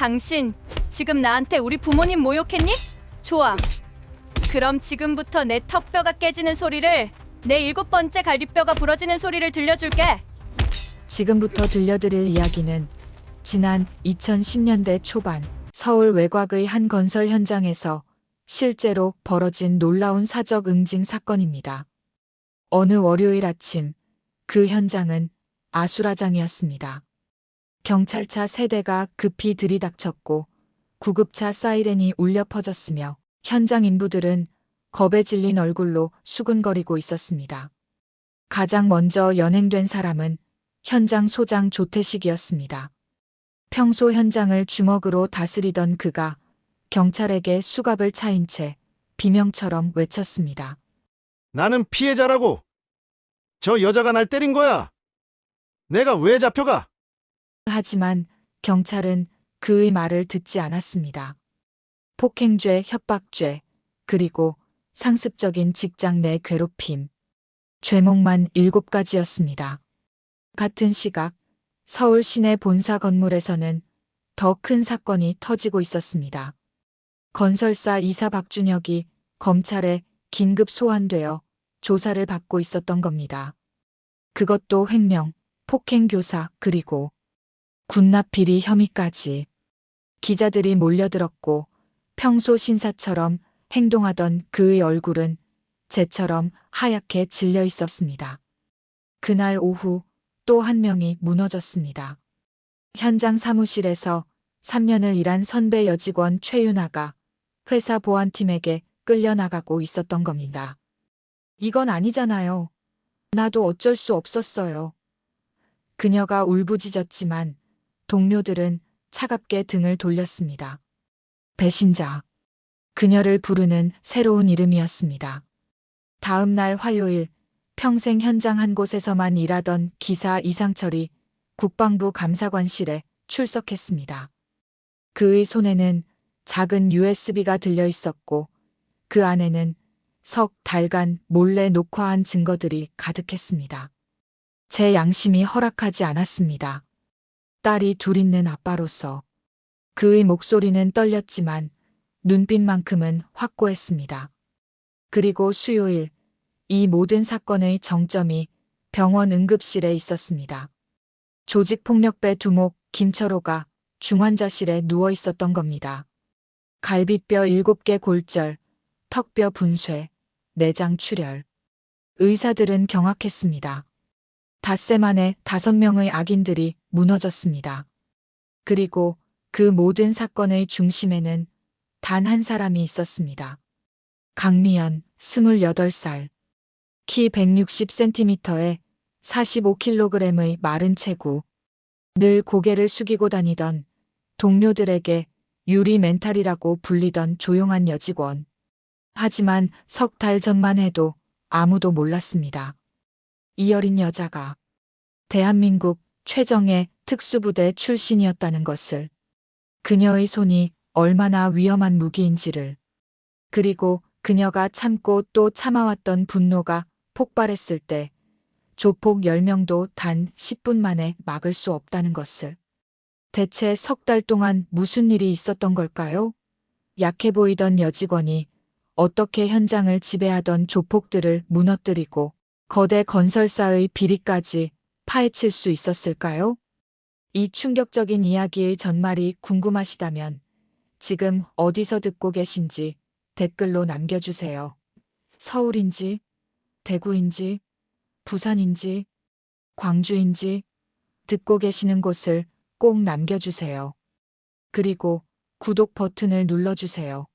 당신 지금 나한테 우리 부모님 모욕했니? 좋아. 그럼 지금부터 내 턱뼈가 깨지는 소리를, 내 7번째 갈비뼈가 부러지는 소리를 들려줄게. 지금부터 들려드릴 이야기는 지난 2010년대 초반 서울 외곽의 한 건설 현장에서 실제로 벌어진 놀라운 사적 응징 사건입니다. 어느 월요일 아침 그 현장은 아수라장이었습니다. 경찰차 3대가 급히 들이닥쳤고 구급차 사이렌이 울려 퍼졌으며 현장 인부들은 겁에 질린 얼굴로 수근거리고 있었습니다. 가장 먼저 연행된 사람은 현장 소장 조태식이었습니다. 평소 현장을 주먹으로 다스리던 그가 경찰에게 수갑을 차인 채 비명처럼 외쳤습니다. 나는 피해자라고. 저 여자가 날 때린 거야. 내가 왜 잡혀가? 하지만 경찰은 그의 말을 듣지 않았습니다. 폭행죄, 협박죄, 그리고 상습적인 직장 내 괴롭힘. 죄목만 7가지였습니다. 같은 시각 서울 시내 본사 건물에서는 더 큰 사건이 터지고 있었습니다. 건설사 이사 박준혁이 검찰에 긴급 소환되어 조사를 받고 있었던 겁니다. 그것도 횡령, 폭행 교사, 그리고 군납 비리 혐의까지. 기자들이 몰려들었고 평소 신사처럼 행동하던 그의 얼굴은 재처럼 하얗게 질려 있었습니다. 그날 오후 또 한 명이 무너졌습니다. 현장 사무실에서 3년을 일한 선배 여직원 최윤아가 회사 보안팀에게 끌려나가고 있었던 겁니다. 이건 아니잖아요. 나도 어쩔 수 없었어요. 그녀가 울부짖었지만 동료들은 차갑게 등을 돌렸습니다. 배신자. 그녀를 부르는 새로운 이름이었습니다. 다음 날 화요일 평생 현장 한 곳에서만 일하던 기사 이상철이 국방부 감사관실에 출석했습니다. 그의 손에는 작은 USB가 들려 있었고 그 안에는 석 달간 몰래 녹화한 증거들이 가득했습니다. 제 양심이 허락하지 않았습니다. 딸이 둘 있는 아빠로서. 그의 목소리는 떨렸지만 눈빛만큼은 확고했습니다. 그리고 수요일 이 모든 사건의 정점이 병원 응급실에 있었습니다. 조직폭력배 두목 김철호가 중환자실에 누워 있었던 겁니다. 갈비뼈 7개 골절, 턱뼈 분쇄, 내장 출혈. 의사들은 경악했습니다. 닷새 만에 5명의 악인들이 무너졌습니다. 그리고 그 모든 사건의 중심에는 단 한 사람이 있었습니다. 강미연, 28살. 키 160cm에 45kg의 마른 체구. 늘 고개를 숙이고 다니던 동료들에게 유리 멘탈이라고 불리던 조용한 여직원. 하지만 석 달 전만 해도 아무도 몰랐습니다. 이 어린 여자가 대한민국 최정예 특수부대 출신이었다는 것을. 그녀의 손이 얼마나 위험한 무기인지를. 그리고 그녀가 참고 또 참아왔던 분노가 폭발했을 때 조폭 10명도 단 10분 만에 막을 수 없다는 것을. 대체 석 달 동안 무슨 일이 있었던 걸까요? 약해 보이던 여직원이 어떻게 현장을 지배하던 조폭들을 무너뜨리고 거대 건설사의 비리까지 파헤칠 수 있었을까요? 이 충격적인 이야기의 전말이 궁금하시다면 지금 어디서 듣고 계신지 댓글로 남겨주세요. 서울인지, 대구인지, 부산인지, 광주인지 듣고 계시는 곳을 꼭 남겨주세요. 그리고 구독 버튼을 눌러주세요.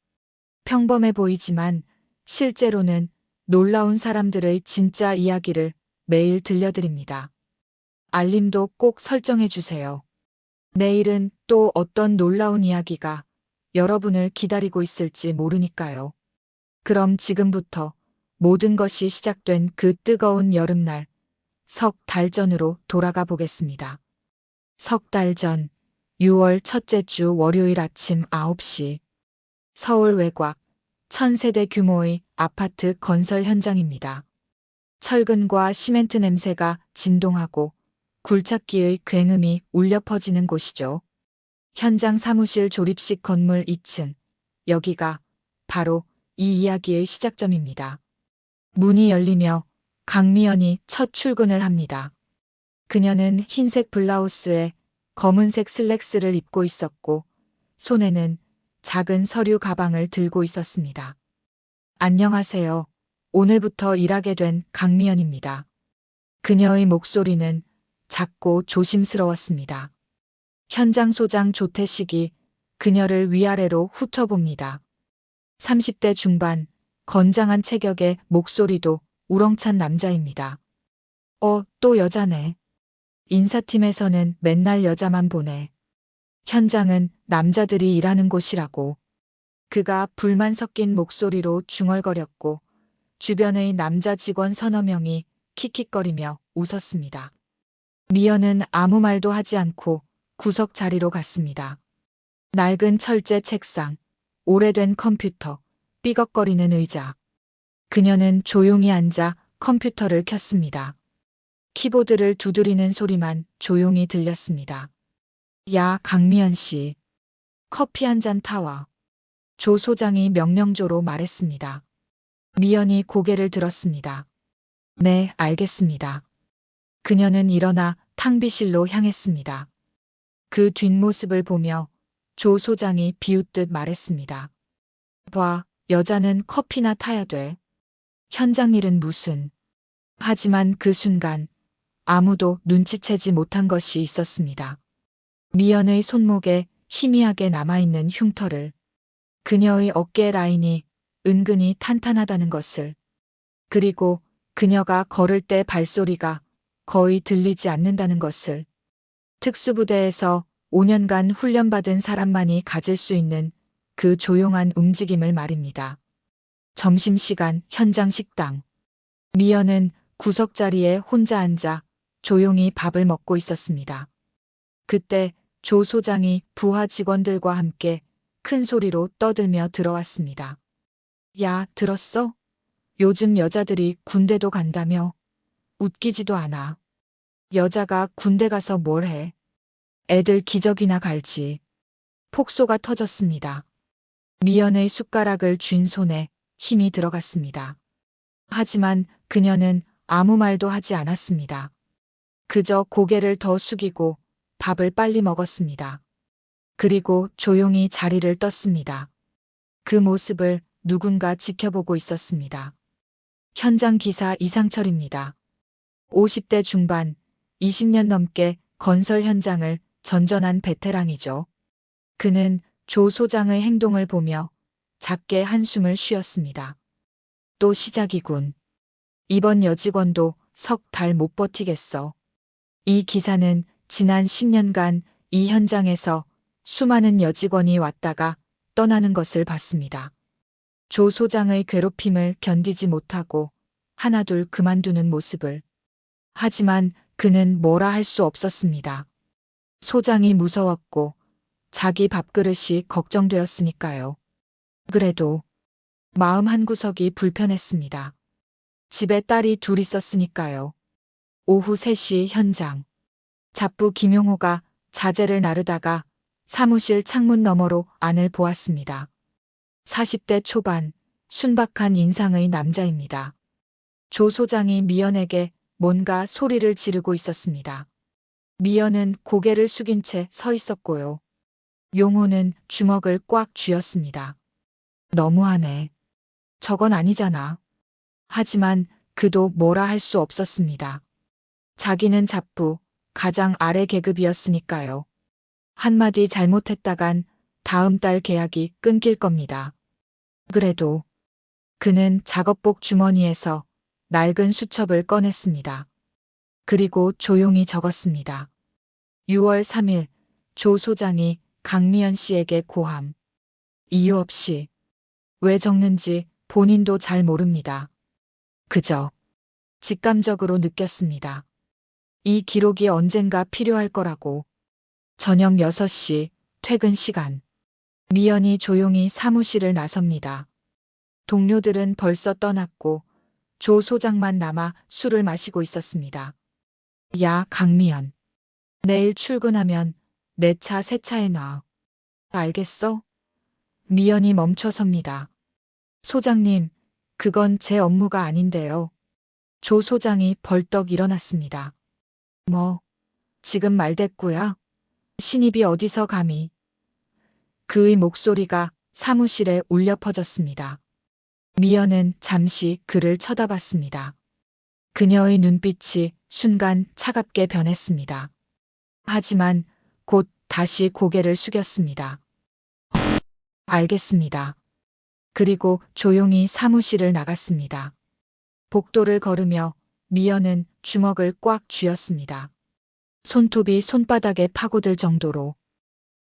평범해 보이지만 실제로는 놀라운 사람들의 진짜 이야기를 매일 들려드립니다. 알림도 꼭 설정해주세요. 내일은 또 어떤 놀라운 이야기가 여러분을 기다리고 있을지 모르니까요. 그럼 지금부터 모든 것이 시작된 그 뜨거운 여름날, 석 달 전으로 돌아가 보겠습니다. 석 달 전, 6월 첫째 주 월요일 아침 9시. 서울 외곽, 1000세대 규모의 아파트 건설 현장입니다. 철근과 시멘트 냄새가 진동하고 굴착기의 굉음이 울려 퍼지는 곳이죠. 현장 사무실 조립식 건물 2층. 여기가 바로 이 이야기의 시작점입니다. 문이 열리며 강미연이 첫 출근을 합니다. 그녀는 흰색 블라우스에 검은색 슬랙스를 입고 있었고 손에는 작은 서류 가방을 들고 있었습니다. 안녕하세요. 오늘부터 일하게 된 강미연입니다. 그녀의 목소리는 작고 조심스러웠습니다. 현장 소장 조태식이 그녀를 위아래로 훑어봅니다. 30대 중반, 건장한 체격의 목소리도 우렁찬 남자입니다. 또 여자네. 인사팀에서는 맨날 여자만 보네. 현장은 남자들이 일하는 곳이라고. 그가 불만 섞인 목소리로 중얼거렸고 주변의 남자 직원 서너 명이 킥킥거리며 웃었습니다. 미연은 아무 말도 하지 않고 구석 자리로 갔습니다. 낡은 철제 책상, 오래된 컴퓨터, 삐걱거리는 의자. 그녀는 조용히 앉아 컴퓨터를 켰습니다. 키보드를 두드리는 소리만 조용히 들렸습니다. 야, 강미연 씨. 커피 한 잔 타와. 조 소장이 명령조로 말했습니다. 미연이 고개를 들었습니다. 네, 알겠습니다. 그녀는 일어나 탕비실로 향했습니다. 그 뒷모습을 보며 조 소장이 비웃듯 말했습니다. 봐, 여자는 커피나 타야 돼. 현장 일은 무슨. 하지만 그 순간 아무도 눈치채지 못한 것이 있었습니다. 미연의 손목에 희미하게 남아있는 흉터를, 그녀의 어깨 라인이 은근히 탄탄하다는 것을, 그리고 그녀가 걸을 때 발소리가 거의 들리지 않는다는 것을, 특수부대에서 5년간 훈련받은 사람만이 가질 수 있는 그 조용한 움직임을 말입니다. 점심시간 현장 식당. 미연은 구석자리에 혼자 앉아 조용히 밥을 먹고 있었습니다. 그때 조 소장이 부하 직원들과 함께 큰 소리로 떠들며 들어왔습니다. 야, 들었어? 요즘 여자들이 군대도 간다며? 웃기지도 않아. 여자가 군대 가서 뭘 해? 애들 기저귀나 갈지. 폭소가 터졌습니다. 미연의 숟가락을 쥔 손에 힘이 들어갔습니다. 하지만 그녀는 아무 말도 하지 않았습니다. 그저 고개를 더 숙이고 밥을 빨리 먹었습니다. 그리고 조용히 자리를 떴습니다. 그 모습을 누군가 지켜보고 있었습니다. 현장 기사 이상철입니다. 50대 중반, 20년 넘게 건설 현장을 전전한 베테랑이죠. 그는 조 소장의 행동을 보며 작게 한숨을 쉬었습니다. 또 시작이군. 이번 여직원도 석 달 못 버티겠어. 이 기사는 지난 10년간 이 현장에서 수많은 여직원이 왔다가 떠나는 것을 봤습니다. 조 소장의 괴롭힘을 견디지 못하고 하나둘 그만두는 모습을. 하지만 그는 뭐라 할 수 없었습니다. 소장이 무서웠고 자기 밥그릇이 걱정되었으니까요. 그래도 마음 한구석이 불편했습니다. 집에 딸이 둘 있었으니까요. 오후 3시 현장. 잡부 김용호가 자재를 나르다가 사무실 창문 너머로 안을 보았습니다. 40대 초반, 순박한 인상의 남자입니다. 조 소장이 미연에게 뭔가 소리를 지르고 있었습니다. 미연은 고개를 숙인 채 서 있었고요. 용호는 주먹을 꽉 쥐었습니다. 너무하네. 저건 아니잖아. 하지만 그도 뭐라 할 수 없었습니다. 자기는 잡부, 가장 아래 계급이었으니까요. 한마디 잘못했다간 다음 달 계약이 끊길 겁니다. 그래도 그는 작업복 주머니에서 낡은 수첩을 꺼냈습니다. 그리고 조용히 적었습니다. 6월 3일 조 소장이 강미연 씨에게 고함. 이유 없이. 왜 적는지 본인도 잘 모릅니다. 그저 직감적으로 느꼈습니다. 이 기록이 언젠가 필요할 거라고. 저녁 6시 퇴근 시간. 미연이 조용히 사무실을 나섭니다. 동료들은 벌써 떠났고 조 소장만 남아 술을 마시고 있었습니다. 야, 강미연. 내일 출근하면 내 차 새 차에 놔. 알겠어? 미연이 멈춰섭니다. 소장님, 그건 제 업무가 아닌데요. 조 소장이 벌떡 일어났습니다. 뭐, 지금 말대꾸야? 신입이 어디서 감히? 그의 목소리가 사무실에 울려 퍼졌습니다. 미연은 잠시 그를 쳐다봤습니다. 그녀의 눈빛이 순간 차갑게 변했습니다. 하지만 곧 다시 고개를 숙였습니다. 알겠습니다. 그리고 조용히 사무실을 나갔습니다. 복도를 걸으며 미연은 주먹을 꽉 쥐었습니다. 손톱이 손바닥에 파고들 정도로.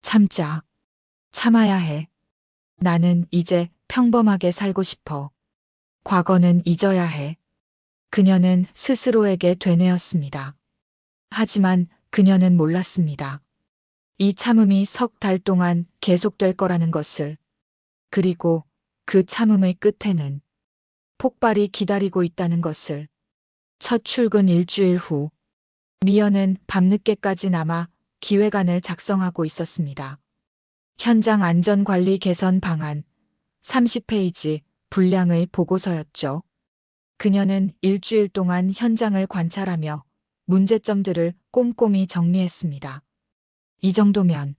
참자. 참아야 해. 나는 이제 평범하게 살고 싶어. 과거는 잊어야 해. 그녀는 스스로에게 되뇌었습니다. 하지만 그녀는 몰랐습니다. 이 참음이 석 달 동안 계속될 거라는 것을. 그리고 그 참음의 끝에는 폭발이 기다리고 있다는 것을. 첫 출근 일주일 후, 미연은 밤늦게까지 남아 기획안을 작성하고 있었습니다. 현장 안전관리 개선 방안 30페이지 분량의 보고서였죠. 그녀는 일주일 동안 현장을 관찰하며 문제점들을 꼼꼼히 정리했습니다. 이 정도면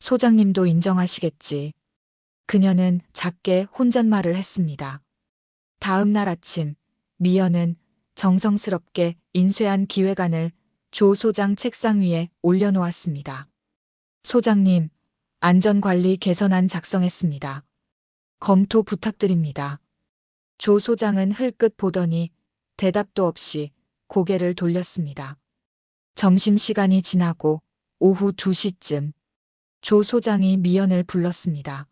소장님도 인정하시겠지. 그녀는 작게 혼잣말을 했습니다. 다음 날 아침, 미연은 정성스럽게 인쇄한 기획안을 조 소장 책상 위에 올려놓았습니다. 소장님, 안전관리 개선안 작성했습니다. 검토 부탁드립니다. 조 소장은 흘끗 보더니 대답도 없이 고개를 돌렸습니다. 점심시간이 지나고 오후 2시쯤 조 소장이 미연을 불렀습니다.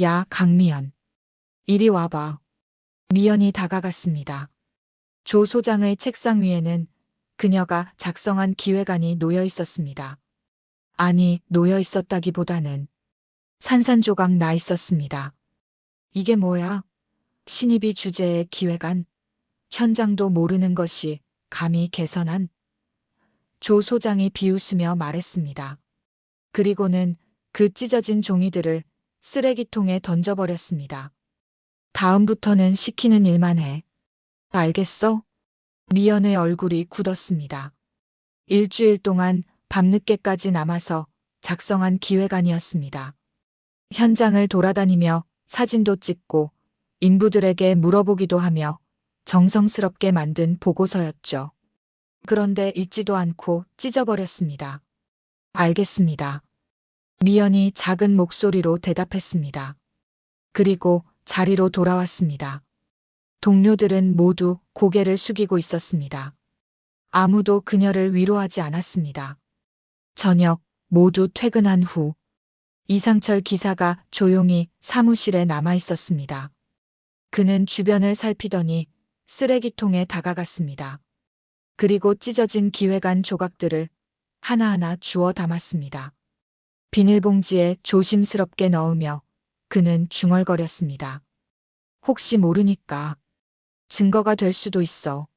야, 강미연. 이리 와봐. 미연이 다가갔습니다. 조 소장의 책상 위에는 그녀가 작성한 기획안이 놓여 있었습니다. 아니, 놓여 있었다기보다는 산산조각 나 있었습니다. 이게 뭐야? 신입이 주제의 기획안? 현장도 모르는 것이 감히 개선안? 조 소장이 비웃으며 말했습니다. 그리고는 그 찢어진 종이들을 쓰레기통에 던져버렸습니다. 다음부터는 시키는 일만 해. 알겠어? 미연의 얼굴이 굳었습니다. 일주일 동안 밤늦게까지 남아서 작성한 기획안이었습니다. 현장을 돌아다니며 사진도 찍고 인부들에게 물어보기도 하며 정성스럽게 만든 보고서였죠. 그런데 읽지도 않고 찢어버렸습니다. 알겠습니다. 미연이 작은 목소리로 대답했습니다. 그리고 자리로 돌아왔습니다. 동료들은 모두 고개를 숙이고 있었습니다. 아무도 그녀를 위로하지 않았습니다. 저녁 모두 퇴근한 후 이상철 기사가 조용히 사무실에 남아 있었습니다. 그는 주변을 살피더니 쓰레기통에 다가갔습니다. 그리고 찢어진 기획안 조각들을 하나하나 주워 담았습니다. 비닐봉지에 조심스럽게 넣으며 그는 중얼거렸습니다. 혹시 모르니까. 증거가 될 수도 있어.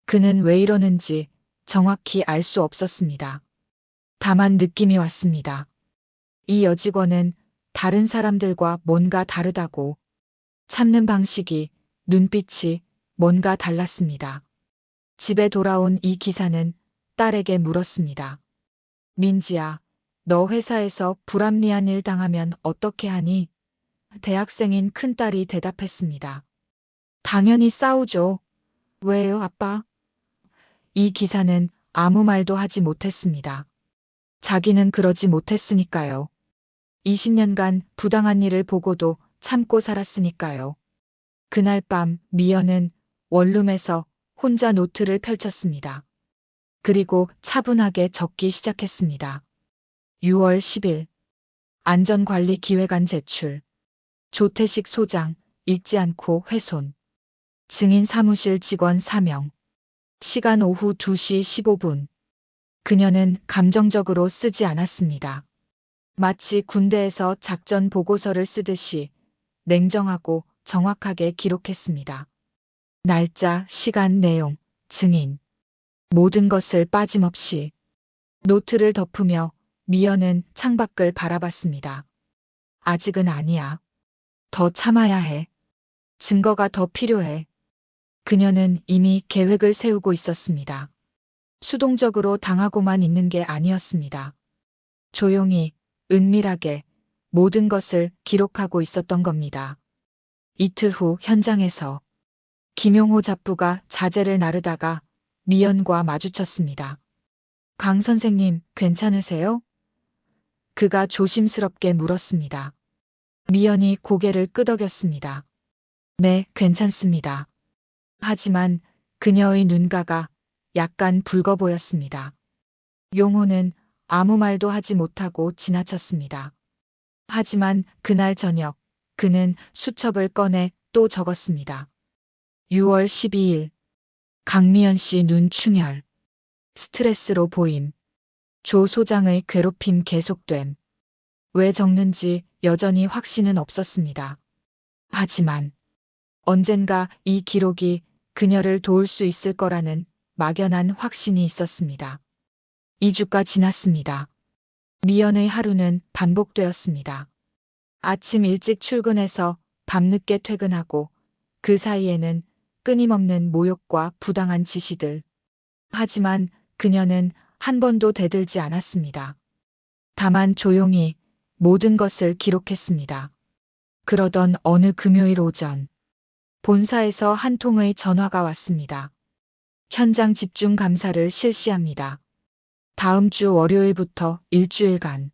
그는 왜 이러는지 정확히 알 수 없었습니다. 다만 느낌이 왔습니다. 이 여직원은 다른 사람들과 뭔가 다르다고. 참는 방식이, 눈빛이 뭔가 달랐습니다. 집에 돌아온 이 기사는 딸에게 물었습니다. 민지야, 너 회사에서 불합리한 일 당하면 어떻게 하니? 대학생인 큰딸이 대답했습니다. 당연히 싸우죠. 왜요, 아빠? 이 기사는 아무 말도 하지 못했습니다. 자기는 그러지 못했으니까요. 20년간 부당한 일을 보고도 참고 살았으니까요. 그날 밤 미연은 원룸에서 혼자 노트를 펼쳤습니다. 그리고 차분하게 적기 시작했습니다. 6월 10일 안전관리 기획안 제출. 조태식 소장 읽지 않고 훼손. 증인 사무실 직원 4명. 시간 오후 2시 15분. 그녀는 감정적으로 쓰지 않았습니다. 마치 군대에서 작전 보고서를 쓰듯이 냉정하고 정확하게 기록했습니다. 날짜, 시간, 내용, 증인. 모든 것을 빠짐없이. 노트를 덮으며 미연은 창밖을 바라봤습니다. 아직은 아니야. 더 참아야 해. 증거가 더 필요해. 그녀는 이미 계획을 세우고 있었습니다. 수동적으로 당하고만 있는 게 아니었습니다. 조용히, 은밀하게 모든 것을 기록하고 있었던 겁니다. 이틀 후 현장에서 김용호 잡부가 자재를 나르다가 미연과 마주쳤습니다. 강 선생님, 괜찮으세요? 그가 조심스럽게 물었습니다. 미연이 고개를 끄덕였습니다. 네, 괜찮습니다. 하지만 그녀의 눈가가 약간 붉어 보였습니다. 용호는 아무 말도 하지 못하고 지나쳤습니다. 하지만 그날 저녁 그는 수첩을 꺼내 또 적었습니다. 6월 12일 강미연 씨 눈 충혈. 스트레스로 보임. 조 소장의 괴롭힘 계속됨. 왜 적는지 여전히 확신은 없었습니다. 하지만 언젠가 이 기록이 그녀를 도울 수 있을 거라는 막연한 확신이 있었습니다. 2주가 지났습니다. 미연의 하루는 반복되었습니다. 아침 일찍 출근해서 밤늦게 퇴근하고 그 사이에는 끊임없는 모욕과 부당한 지시들. 하지만 그녀는 한 번도 대들지 않았습니다. 다만 조용히 모든 것을 기록했습니다. 그러던 어느 금요일 오전, 본사에서 한 통의 전화가 왔습니다. 현장 집중 감사를 실시합니다. 다음 주 월요일부터 일주일간.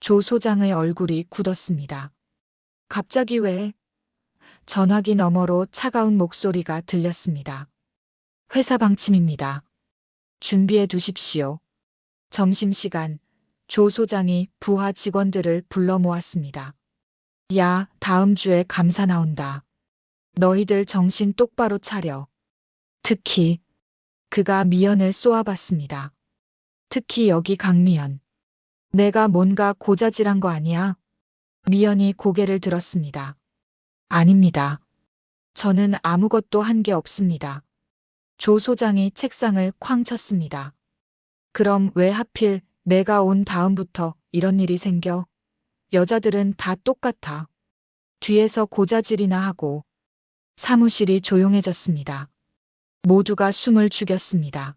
조 소장의 얼굴이 굳었습니다. 갑자기 왜? 전화기 너머로 차가운 목소리가 들렸습니다. 회사 방침입니다. 준비해 두십시오. 점심시간, 조 소장이 부하 직원들을 불러 모았습니다. 야, 다음 주에 감사 나온다. 너희들 정신 똑바로 차려. 특히 그가 미연을 쏘아봤습니다. 특히 여기 강미연. 내가 뭔가 고자질한 거 아니야? 미연이 고개를 들었습니다. 아닙니다. 저는 아무것도 한 게 없습니다. 조 소장이 책상을 쾅 쳤습니다. 그럼 왜 하필 내가 온 다음부터 이런 일이 생겨? 여자들은 다 똑같아. 뒤에서 고자질이나 하고. 사무실이 조용해졌습니다. 모두가 숨을 죽였습니다.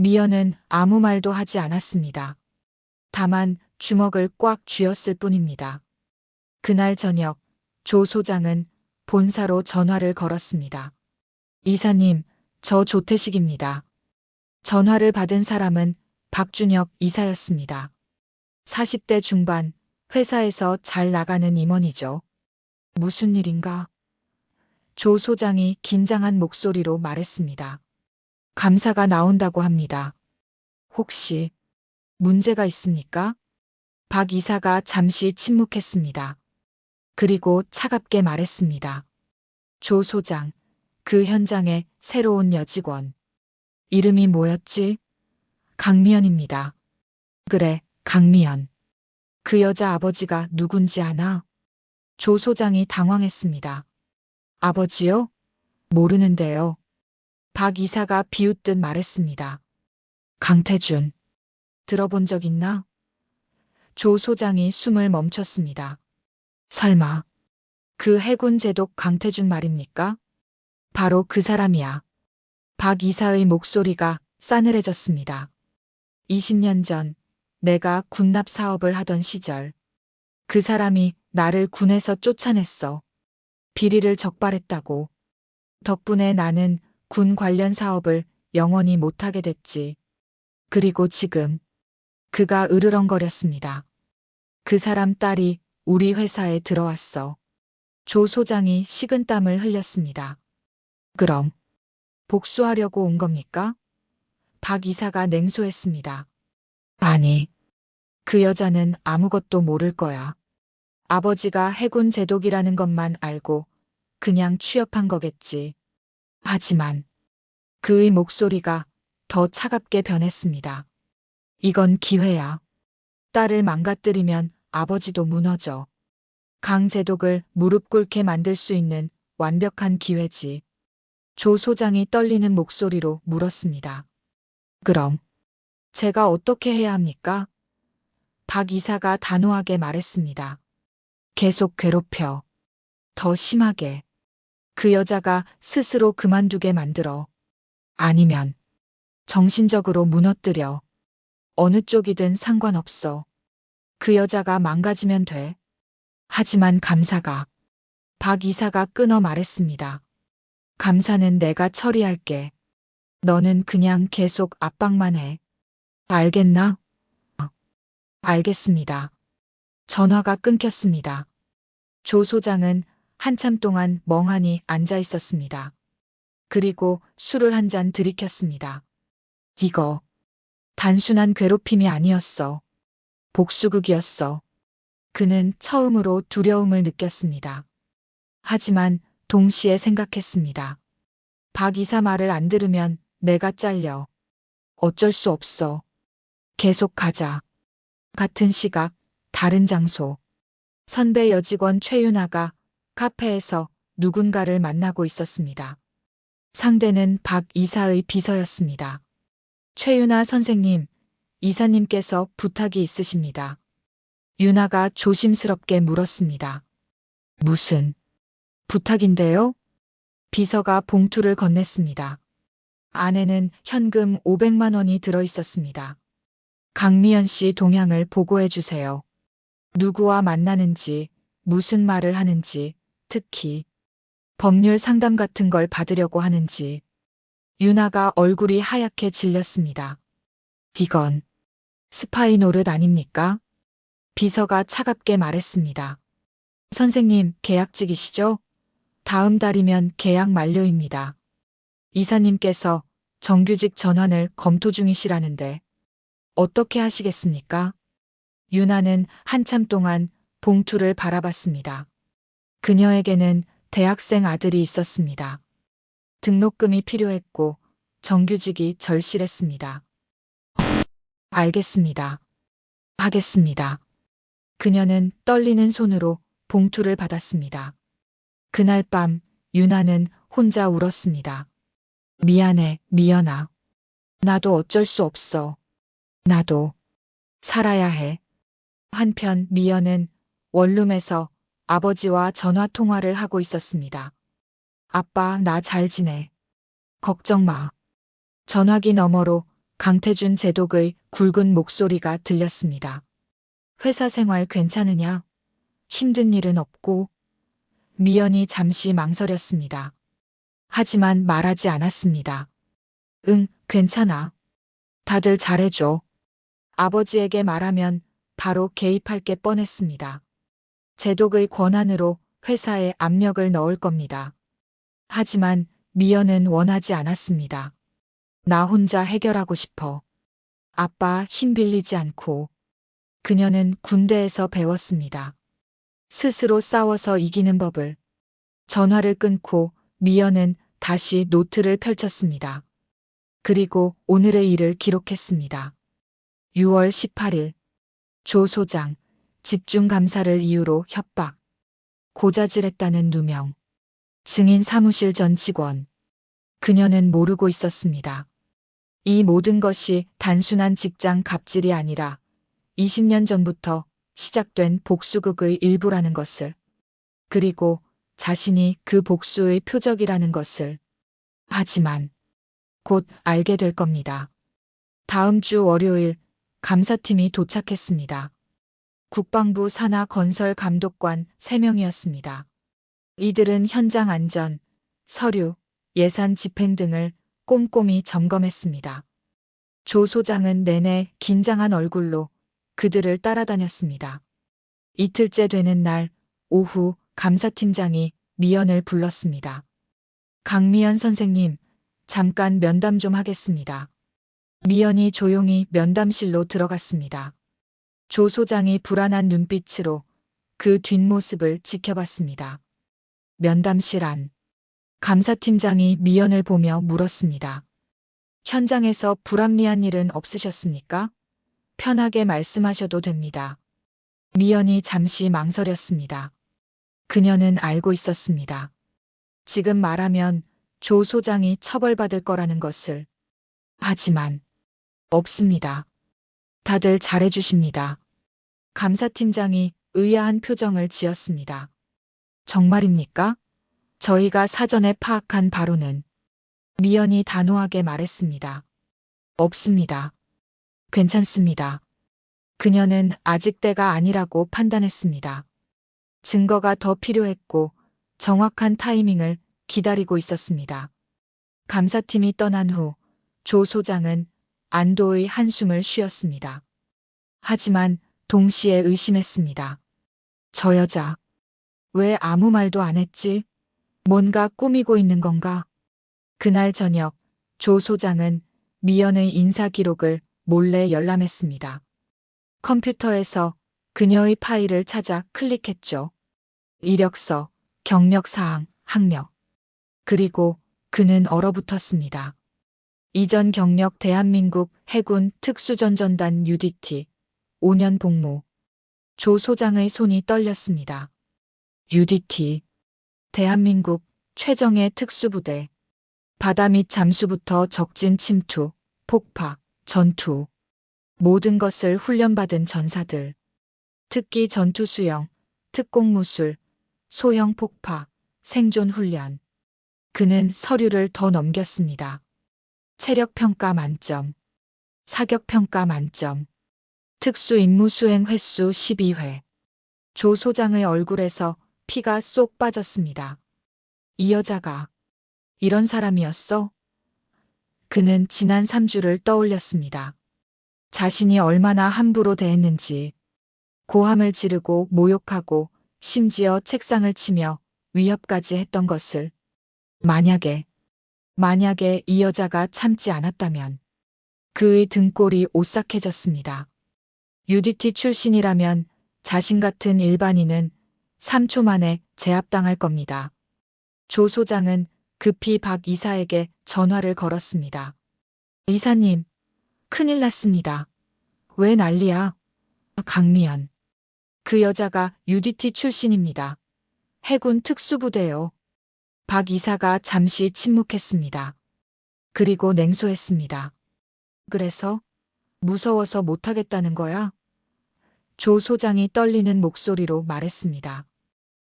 미연은 아무 말도 하지 않았습니다. 다만 주먹을 꽉 쥐었을 뿐입니다. 그날 저녁 조 소장은 본사로 전화를 걸었습니다. 이사님, 저 조태식입니다. 전화를 받은 사람은 박준혁 이사였습니다. 40대 중반, 회사에서 잘 나가는 임원이죠. 무슨 일인가? 조 소장이 긴장한 목소리로 말했습니다. 감사가 나온다고 합니다. 혹시 문제가 있습니까? 박 이사가 잠시 침묵했습니다. 그리고 차갑게 말했습니다. 조 소장, 그 현장에 새로운 여직원. 이름이 뭐였지? 강미연입니다. 그래, 강미연. 그 여자 아버지가 누군지 아나? 조 소장이 당황했습니다. 아버지요? 모르는데요. 박 이사가 비웃듯 말했습니다. 강태준. 들어본 적 있나? 조 소장이 숨을 멈췄습니다. 설마 그 해군 제독 강태준 말입니까? 바로 그 사람이야. 박 이사의 목소리가 싸늘해졌습니다. 20년 전 내가 군납 사업을 하던 시절 그 사람이 나를 군에서 쫓아냈어. 비리를 적발했다고. 덕분에 나는 군 관련 사업을 영원히 못하게 됐지. 그리고 지금 그가 으르렁거렸습니다. 그 사람 딸이 우리 회사에 들어왔어. 조 소장이 식은땀을 흘렸습니다. 그럼 복수하려고 온 겁니까? 박 이사가 냉소했습니다. 아니, 그 여자는 아무것도 모를 거야. 아버지가 해군 제독이라는 것만 알고 그냥 취업한 거겠지. 하지만 그의 목소리가 더 차갑게 변했습니다. 이건 기회야. 딸을 망가뜨리면 아버지도 무너져. 강 제독을 무릎 꿇게 만들 수 있는 완벽한 기회지. 조 소장이 떨리는 목소리로 물었습니다. 그럼 제가 어떻게 해야 합니까? 박 이사가 단호하게 말했습니다. 계속 괴롭혀. 더 심하게. 그 여자가 스스로 그만두게 만들어. 아니면 정신적으로 무너뜨려. 어느 쪽이든 상관없어. 그 여자가 망가지면 돼. 하지만 감사가. 박 이사가 끊어 말했습니다. 감사는 내가 처리할게. 너는 그냥 계속 압박만 해. 알겠나? 알겠습니다. 전화가 끊겼습니다. 조 소장은 한참 동안 멍하니 앉아 있었습니다. 그리고 술을 한 잔 들이켰습니다. 이거 단순한 괴롭힘이 아니었어. 복수극이었어. 그는 처음으로 두려움을 느꼈습니다. 하지만 동시에 생각했습니다. 박 이사 말을 안 들으면 내가 잘려. 어쩔 수 없어. 계속 가자. 같은 시각, 다른 장소. 선배 여직원 최윤아가 카페에서 누군가를 만나고 있었습니다. 상대는 박 이사의 비서였습니다. 최윤아 선생님, 이사님께서 부탁이 있으십니다. 윤아가 조심스럽게 물었습니다. 무슨 부탁인데요? 비서가 봉투를 건넸습니다. 안에는 현금 500만 원이 들어 있었습니다. 강미연 씨 동향을 보고해 주세요. 누구와 만나는지, 무슨 말을 하는지, 특히 법률 상담 같은 걸 받으려고 하는지. 윤아가 얼굴이 하얗게 질렸습니다. 이건 스파이 노릇 아닙니까? 비서가 차갑게 말했습니다. 선생님, 계약직이시죠? 다음 달이면 계약 만료입니다. 이사님께서 정규직 전환을 검토 중이시라는데 어떻게 하시겠습니까? 윤아는 한참 동안 봉투를 바라봤습니다. 그녀에게는 대학생 아들이 있었습니다. 등록금이 필요했고 정규직이 절실했습니다. 알겠습니다. 하겠습니다. 그녀는 떨리는 손으로 봉투를 받았습니다. 그날 밤 윤아는 혼자 울었습니다. 미안해, 미연아. 나도 어쩔 수 없어. 나도 살아야 해. 한편 미연은 원룸에서 아버지와 전화 통화를 하고 있었습니다. 아빠, 나 잘 지내. 걱정 마. 전화기 너머로 강태준 제독의 굵은 목소리가 들렸습니다. 회사 생활 괜찮으냐? 힘든 일은 없고? 미연이 잠시 망설였습니다. 하지만 말하지 않았습니다. 응, 괜찮아. 다들 잘해줘. 아버지에게 말하면 바로 개입할 게 뻔했습니다. 제독의 권한으로 회사에 압력을 넣을 겁니다. 하지만 미연은 원하지 않았습니다. 나 혼자 해결하고 싶어. 아빠 힘 빌리지 않고. 그녀는 군대에서 배웠습니다. 스스로 싸워서 이기는 법을. 전화를 끊고 미연은 다시 노트를 펼쳤습니다. 그리고 오늘의 일을 기록했습니다. 6월 18일 조 소장 집중 감사를 이유로 협박. 고자질했다는 누명. 증인 사무실 전 직원. 그녀는 모르고 있었습니다. 이 모든 것이 단순한 직장 갑질이 아니라 20년 전부터 시작된 복수극의 일부라는 것을. 그리고 자신이 그 복수의 표적이라는 것을. 하지만 곧 알게 될 겁니다. 다음 주 월요일 감사팀이 도착했습니다. 국방부 산하 건설 감독관 3명이었습니다. 이들은 현장 안전, 서류, 예산 집행 등을 꼼꼼히 점검했습니다. 조 소장은 내내 긴장한 얼굴로 그들을 따라다녔습니다. 이틀째 되는 날 오후 감사팀장이 미연을 불렀습니다. 강미연 선생님, 잠깐 면담 좀 하겠습니다. 미연이 조용히 면담실로 들어갔습니다. 조 소장이 불안한 눈빛으로 그 뒷모습을 지켜봤습니다. 면담실 안. 감사팀장이 미연을 보며 물었습니다. 현장에서 불합리한 일은 없으셨습니까? 편하게 말씀하셔도 됩니다. 미연이 잠시 망설였습니다. 그녀는 알고 있었습니다. 지금 말하면 조 소장이 처벌받을 거라는 것을. 하지만 없습니다. 다들 잘해주십니다. 감사팀장이 의아한 표정을 지었습니다. 정말입니까? 저희가 사전에 파악한 바로는 미연이 단호하게 말했습니다. 없습니다. 괜찮습니다. 그녀는 아직 때가 아니라고 판단했습니다. 증거가 더 필요했고 정확한 타이밍을 기다리고 있었습니다. 감사팀이 떠난 후 조 소장은 안도의 한숨을 쉬었습니다. 하지만 동시에 의심했습니다. 저 여자, 왜 아무 말도 안 했지? 뭔가 꾸미고 있는 건가? 그날 저녁 조 소장은 미연의 인사 기록을 몰래 열람했습니다. 컴퓨터에서 그녀의 파일을 찾아 클릭했죠. 이력서, 경력사항, 학력. 그리고 그는 얼어붙었습니다. 이전 경력 대한민국 해군 특수전전단 UDT, 5년 복무. 조 소장의 손이 떨렸습니다. UDT, 대한민국 최정예 특수부대. 바다 및 잠수부터 적진 침투, 폭파, 전투. 모든 것을 훈련받은 전사들. 특기 전투 수영, 특공무술, 소형 폭파, 생존 훈련. 그는 서류를 더 넘겼습니다. 체력평가 만점, 사격평가 만점, 특수임무 수행 횟수 12회. 조 소장의 얼굴에서 피가 쏙 빠졌습니다. 이 여자가 이런 사람이었어? 그는 지난 3주를 떠올렸습니다. 자신이 얼마나 함부로 대했는지, 고함을 지르고 모욕하고 심지어 책상을 치며 위협까지 했던 것을. 만약에 이 여자가 참지 않았다면 그의 등골이 오싹해졌습니다. UDT 출신이라면 자신 같은 일반인은 3초 만에 제압당할 겁니다. 조 소장은 급히 박 이사에게 전화를 걸었습니다. 이사님, 큰일 났습니다. 왜 난리야? 강미연. 그 여자가 UDT 출신입니다. 해군 특수부대요. 박 이사가 잠시 침묵했습니다. 그리고 냉소했습니다. 그래서? 무서워서 못하겠다는 거야? 조 소장이 떨리는 목소리로 말했습니다.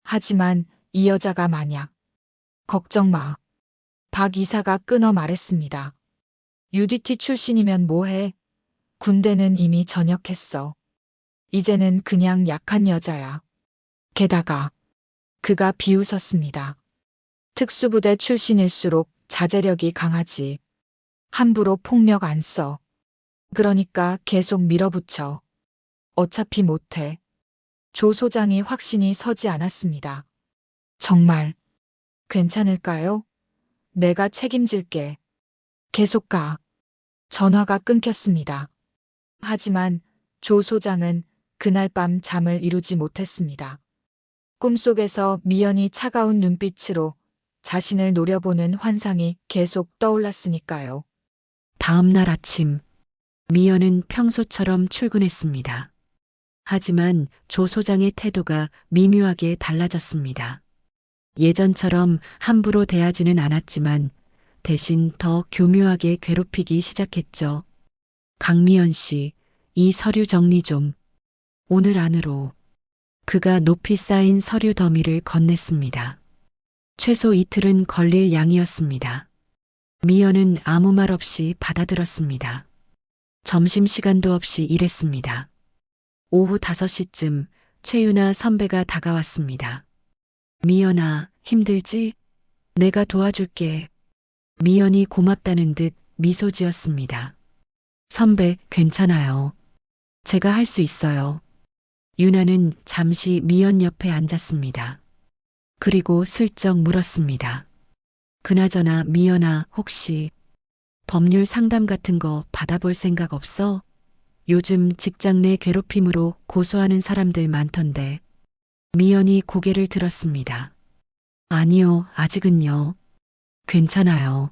하지만 이 여자가 만약. 걱정 마. 박 이사가 끊어 말했습니다. UDT 출신이면 뭐해? 군대는 이미 전역했어. 이제는 그냥 약한 여자야. 게다가 그가 비웃었습니다. 특수부대 출신일수록 자제력이 강하지. 함부로 폭력 안 써. 그러니까 계속 밀어붙여. 어차피 못해. 조 소장이 확신이 서지 않았습니다. 정말 괜찮을까요? 내가 책임질게. 계속 가. 전화가 끊겼습니다. 하지만 조 소장은 그날 밤 잠을 이루지 못했습니다. 꿈속에서 미연이 차가운 눈빛으로 자신을 노려보는 환상이 계속 떠올랐으니까요. 다음 날 아침, 미연은 평소처럼 출근했습니다. 하지만 조 소장의 태도가 미묘하게 달라졌습니다. 예전처럼 함부로 대하지는 않았지만 대신 더 교묘하게 괴롭히기 시작했죠. 강미연 씨, 이 서류 정리 좀. 오늘 안으로. 그가 높이 쌓인 서류 더미를 건넸습니다. 최소 이틀은 걸릴 양이었습니다. 미연은 아무 말 없이 받아들었습니다. 점심시간도 없이 일했습니다. 오후 5시쯤 최윤아 선배가 다가왔습니다. 미연아, 힘들지? 내가 도와줄게. 미연이 고맙다는 듯 미소 지었습니다. 선배, 괜찮아요. 제가 할 수 있어요. 유나는 잠시 미연 옆에 앉았습니다. 그리고 슬쩍 물었습니다. 그나저나 미연아, 혹시 법률 상담 같은 거 받아볼 생각 없어? 요즘 직장 내 괴롭힘으로 고소하는 사람들 많던데. 미연이 고개를 들었습니다. 아니요, 아직은요. 괜찮아요.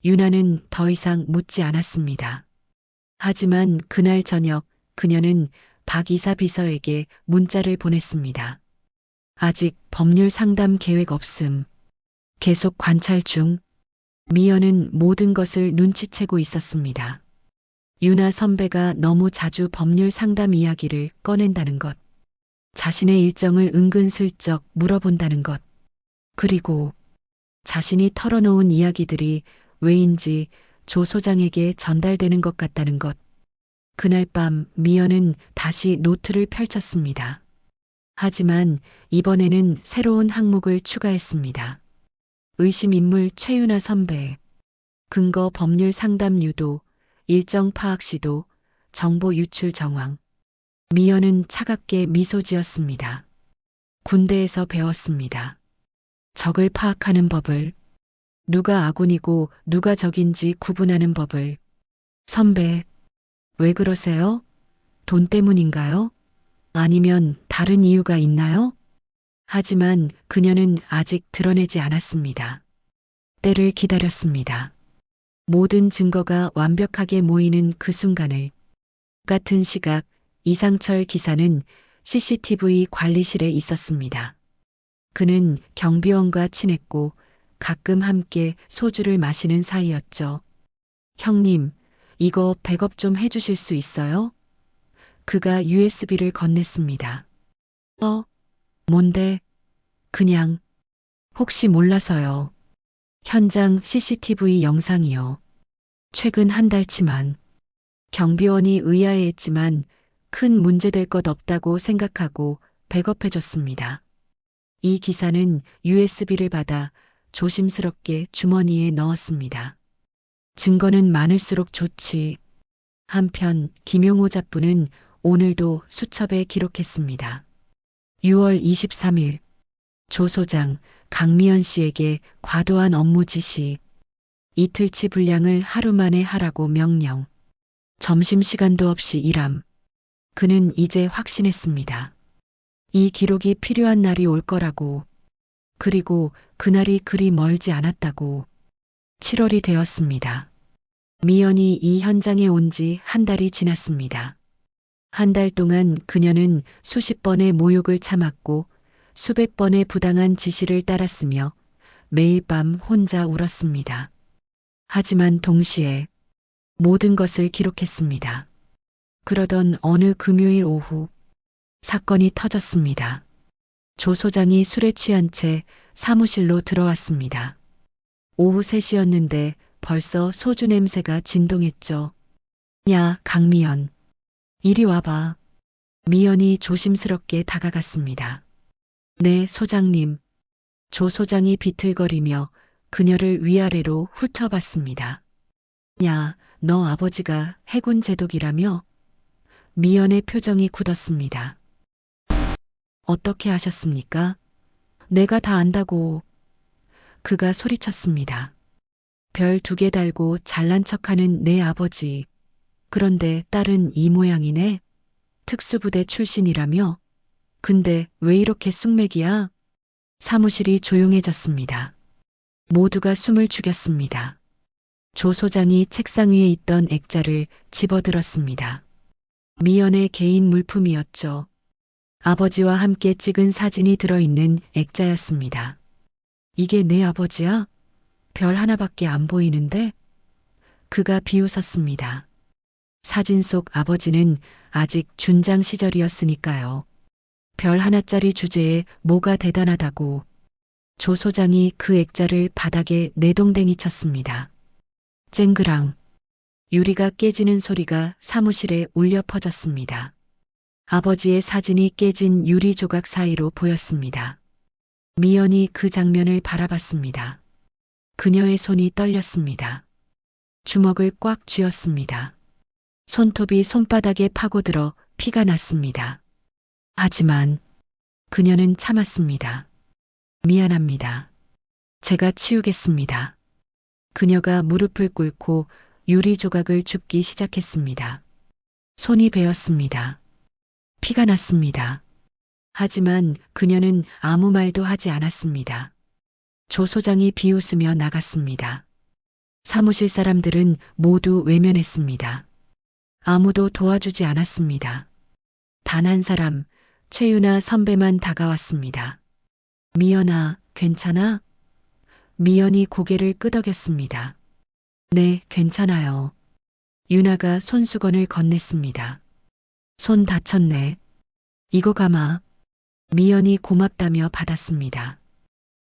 유나는 더 이상 묻지 않았습니다. 하지만 그날 저녁 그녀는 박 이사 비서에게 문자를 보냈습니다. 아직 법률 상담 계획 없음. 계속 관찰 중. 미연은 모든 것을 눈치채고 있었습니다. 유나 선배가 너무 자주 법률 상담 이야기를 꺼낸다는 것. 자신의 일정을 은근슬쩍 물어본다는 것. 그리고 자신이 털어놓은 이야기들이 왜인지 조 소장에게 전달되는 것 같다는 것. 그날 밤 미연은 다시 노트를 펼쳤습니다. 하지만 이번에는 새로운 항목을 추가했습니다. 의심 인물 최유나 선배, 근거 법률 상담 유도, 일정 파악 시도, 정보 유출 정황. 미연은 차갑게 미소 지었습니다. 군대에서 배웠습니다. 적을 파악하는 법을, 누가 아군이고 누가 적인지 구분하는 법을. 선배, 왜 그러세요? 돈 때문인가요? 아니면 다른 이유가 있나요? 하지만 그녀는 아직 드러내지 않았습니다. 때를 기다렸습니다. 모든 증거가 완벽하게 모이는 그 순간을. 같은 시각 이상철 기사는 CCTV 관리실에 있었습니다. 그는 경비원과 친했고 가끔 함께 소주를 마시는 사이였죠. 형님, 이거 백업 좀 해주실 수 있어요? 그가 USB를 건넸습니다. 뭔데? 그냥, 혹시 몰라서요. 현장 CCTV 영상이요. 최근 한 달치만. 경비원이 의아해했지만 큰 문제될 것 없다고 생각하고 백업해줬습니다. 이 기사는 USB를 받아 조심스럽게 주머니에 넣었습니다. 증거는 많을수록 좋지. 한편 김용호 잡부는 오늘도 수첩에 기록했습니다. 6월 23일 조 소장 강미연 씨에게 과도한 업무 지시. 이틀치 분량을 하루 만에 하라고 명령. 점심시간도 없이 일함. 그는 이제 확신했습니다. 이 기록이 필요한 날이 올 거라고. 그리고 그날이 그리 멀지 않았다고. 7월이 되었습니다. 미연이 이 현장에 온 지 한 달이 지났습니다. 한 달 동안 그녀는 수십 번의 모욕을 참았고 수백 번의 부당한 지시를 따랐으며 매일 밤 혼자 울었습니다. 하지만 동시에 모든 것을 기록했습니다. 그러던 어느 금요일 오후 사건이 터졌습니다. 조 소장이 술에 취한 채 사무실로 들어왔습니다. 오후 3시였는데 벌써 소주 냄새가 진동했죠. 야, 강미연. 이리 와봐. 미연이 조심스럽게 다가갔습니다. 네, 소장님. 조 소장이 비틀거리며 그녀를 위아래로 훑어봤습니다. 야, 너 아버지가 해군 제독이라며? 미연의 표정이 굳었습니다. 어떻게 하셨습니까? 내가 다 안다고. 그가 소리쳤습니다. 별 2개 달고 잘난 척하는 내 아버지. 그런데 딸은 이 모양이네. 특수부대 출신이라며? 근데 왜 이렇게 쑥맥이야? 사무실이 조용해졌습니다. 모두가 숨을 죽였습니다. 조 소장이 책상 위에 있던 액자를 집어들었습니다. 미연의 개인 물품이었죠. 아버지와 함께 찍은 사진이 들어있는 액자였습니다. 이게 내 아버지야? 별 하나밖에 안 보이는데? 그가 비웃었습니다. 사진 속 아버지는 아직 준장 시절이었으니까요. 별 하나짜리 주제에 뭐가 대단하다고. 조 소장이 그 액자를 바닥에 내동댕이 쳤습니다. 쨍그랑. 유리가 깨지는 소리가 사무실에 울려 퍼졌습니다. 아버지의 사진이 깨진 유리 조각 사이로 보였습니다. 미연이 그 장면을 바라봤습니다. 그녀의 손이 떨렸습니다. 주먹을 꽉 쥐었습니다. 손톱이 손바닥에 파고들어 피가 났습니다. 하지만 그녀는 참았습니다. 미안합니다. 제가 치우겠습니다. 그녀가 무릎을 꿇고 유리 조각을 줍기 시작했습니다. 손이 베었습니다. 피가 났습니다. 하지만 그녀는 아무 말도 하지 않았습니다. 조 소장이 비웃으며 나갔습니다. 사무실 사람들은 모두 외면했습니다. 아무도 도와주지 않았습니다. 단 한 사람, 최유나 선배만 다가왔습니다. 미연아, 괜찮아? 미연이 고개를 끄덕였습니다. 네, 괜찮아요. 유나가 손수건을 건넸습니다. 손 다쳤네. 이거 감아. 미연이 고맙다며 받았습니다.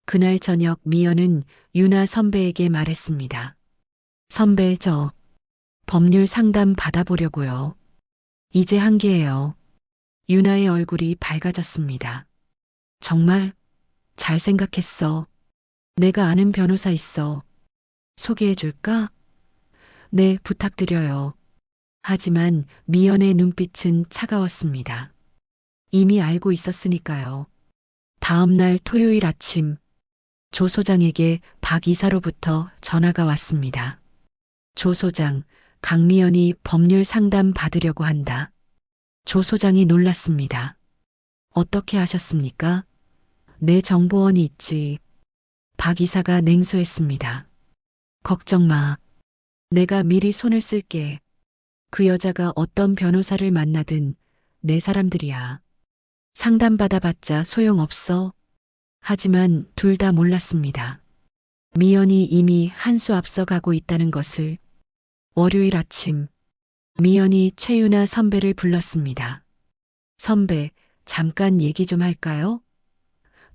그날 저녁 미연은 유나 선배에게 말했습니다. 선배, 저 법률 상담 받아보려고요. 이제 한계예요. 유나의 얼굴이 밝아졌습니다. 정말 잘 생각했어. 내가 아는 변호사 있어. 소개해줄까? 네, 부탁드려요. 하지만 미연의 눈빛은 차가웠습니다. 이미 알고 있었으니까요. 다음 날 토요일 아침, 조 소장에게 박 이사로부터 전화가 왔습니다. 조 소장, 강미연이 법률 상담 받으려고 한다. 조 소장이 놀랐습니다. 어떻게 하셨습니까? 내 정보원이 있지. 박 이사가 냉소했습니다. 걱정 마. 내가 미리 손을 쓸게. 그 여자가 어떤 변호사를 만나든 내 사람들이야. 상담받아봤자 소용없어. 하지만 둘 다 몰랐습니다. 미연이 이미 한 수 앞서가고 있다는 것을. 월요일 아침, 미연이 최유나 선배를 불렀습니다. 선배, 잠깐 얘기 좀 할까요?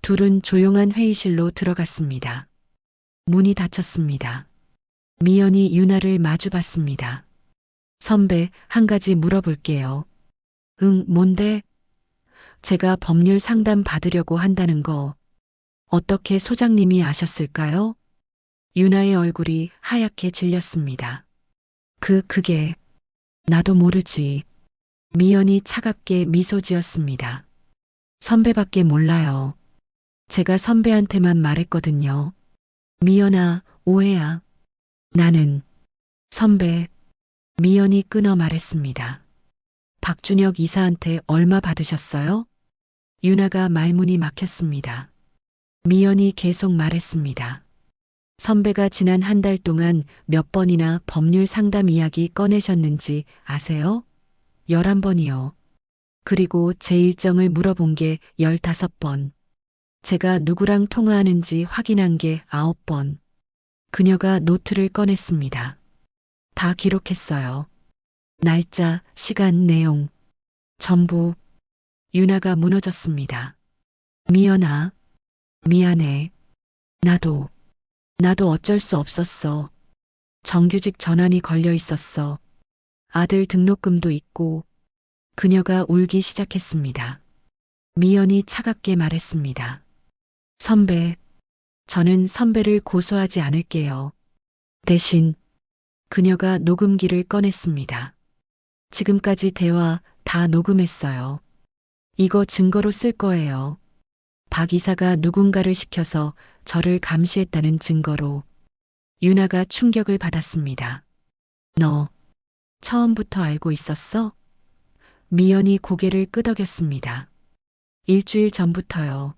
둘은 조용한 회의실로 들어갔습니다. 문이 닫혔습니다. 미연이 유나를 마주봤습니다. 선배, 한 가지 물어볼게요. 응, 뭔데? 제가 법률 상담 받으려고 한다는 거 어떻게 소장님이 아셨을까요? 유나의 얼굴이 하얗게 질렸습니다. 그게 나도 모르지. 미연이 차갑게 미소 지었습니다. 선배밖에 몰라요. 제가 선배한테만 말했거든요. 미연아, 오해야. 나는 선배. 미연이 끊어 말했습니다. 박준혁 이사한테 얼마 받으셨어요? 유나가 말문이 막혔습니다. 미연이 계속 말했습니다. 선배가 지난 한 달 동안 몇 번이나 법률 상담 이야기 꺼내셨는지 아세요? 11번이요. 그리고 제 일정을 물어본 게 15번. 제가 누구랑 통화하는지 확인한 게 9번. 그녀가 노트를 꺼냈습니다. 다 기록했어요. 날짜, 시간, 내용. 전부. 유나가 무너졌습니다. 미연아. 미안해. 나도 어쩔 수 없었어. 정규직 전환이 걸려 있었어. 아들 등록금도 있고. 그녀가 울기 시작했습니다. 미연이 차갑게 말했습니다. 선배, 저는 선배를 고소하지 않을게요. 대신 그녀가 녹음기를 꺼냈습니다. 지금까지 대화 다 녹음했어요. 이거 증거로 쓸 거예요. 박 이사가 누군가를 시켜서 저를 감시했다는 증거로. 유나가 충격을 받았습니다. 너 처음부터 알고 있었어? 미연이 고개를 끄덕였습니다. 일주일 전부터요.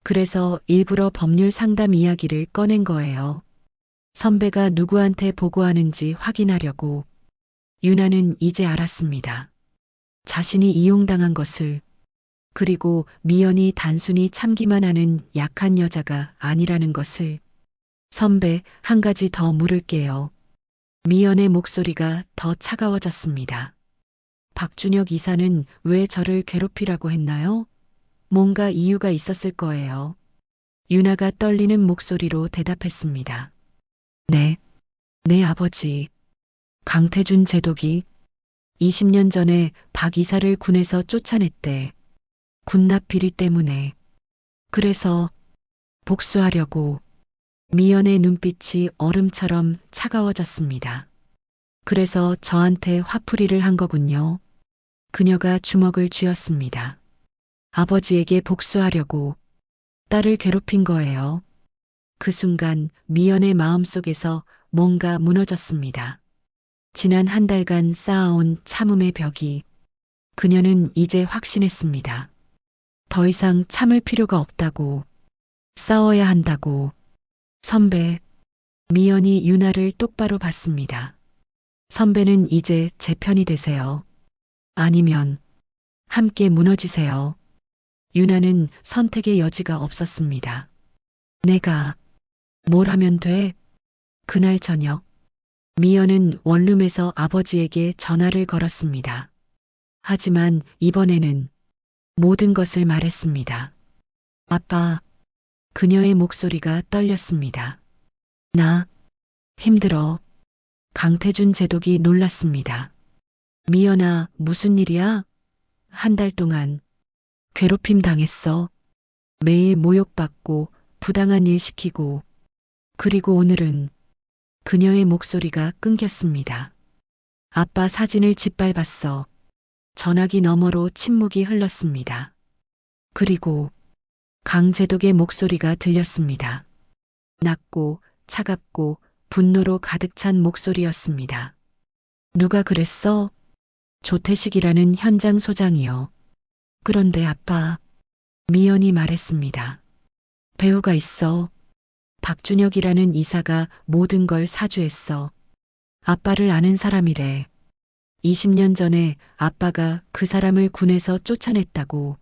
그래서 일부러 법률 상담 이야기를 꺼낸 거예요. 선배가 누구한테 보고하는지 확인하려고. 유나는 이제 알았습니다. 자신이 이용당한 것을. 그리고 미연이 단순히 참기만 하는 약한 여자가 아니라는 것을. 선배, 한 가지 더 물을게요. 미연의 목소리가 더 차가워졌습니다. 박준혁 이사는 왜 저를 괴롭히라고 했나요? 뭔가 이유가 있었을 거예요. 유나가 떨리는 목소리로 대답했습니다. 네, 내 아버지. 강태준 제독이 20년 전에 박 이사를 군에서 쫓아냈대. 군납 비리 때문에. 그래서 복수하려고. 미연의 눈빛이 얼음처럼 차가워졌습니다. 그래서 저한테 화풀이를 한 거군요. 그녀가 주먹을 쥐었습니다. 아버지에게 복수하려고 딸을 괴롭힌 거예요. 그 순간 미연의 마음속에서 뭔가 무너졌습니다. 지난 한 달간 쌓아온 참음의 벽이. 그녀는 이제 확신했습니다. 더 이상 참을 필요가 없다고. 싸워야 한다고. 선배. 미연이 유나를 똑바로 봤습니다. 선배는 이제 제 편이 되세요. 아니면 함께 무너지세요. 유나는 선택의 여지가 없었습니다. 내가 뭘 하면 돼? 그날 저녁 미연은 원룸에서 아버지에게 전화를 걸었습니다. 하지만 이번에는 모든 것을 말했습니다. 아빠, 그녀의 목소리가 떨렸습니다. 나 힘들어. 강태준 제독이 놀랐습니다. 미연아, 무슨 일이야? 한 달 동안 괴롭힘 당했어. 매일 모욕받고 부당한 일 시키고, 그리고 오늘은 그녀의 목소리가 끊겼습니다. 아빠 사진을 짓밟았어. 전화기 너머로 침묵이 흘렀습니다. 그리고 강제독의 목소리가 들렸습니다. 낮고 차갑고 분노로 가득 찬 목소리였습니다. 누가 그랬어? 조태식이라는 현장 소장이요. 그런데 아빠, 미연이 말했습니다. 배우가 있어. 박준혁이라는 이사가 모든 걸 사주했어. 아빠를 아는 사람이래. 20년 전에 아빠가 그 사람을 군에서 쫓아냈다고.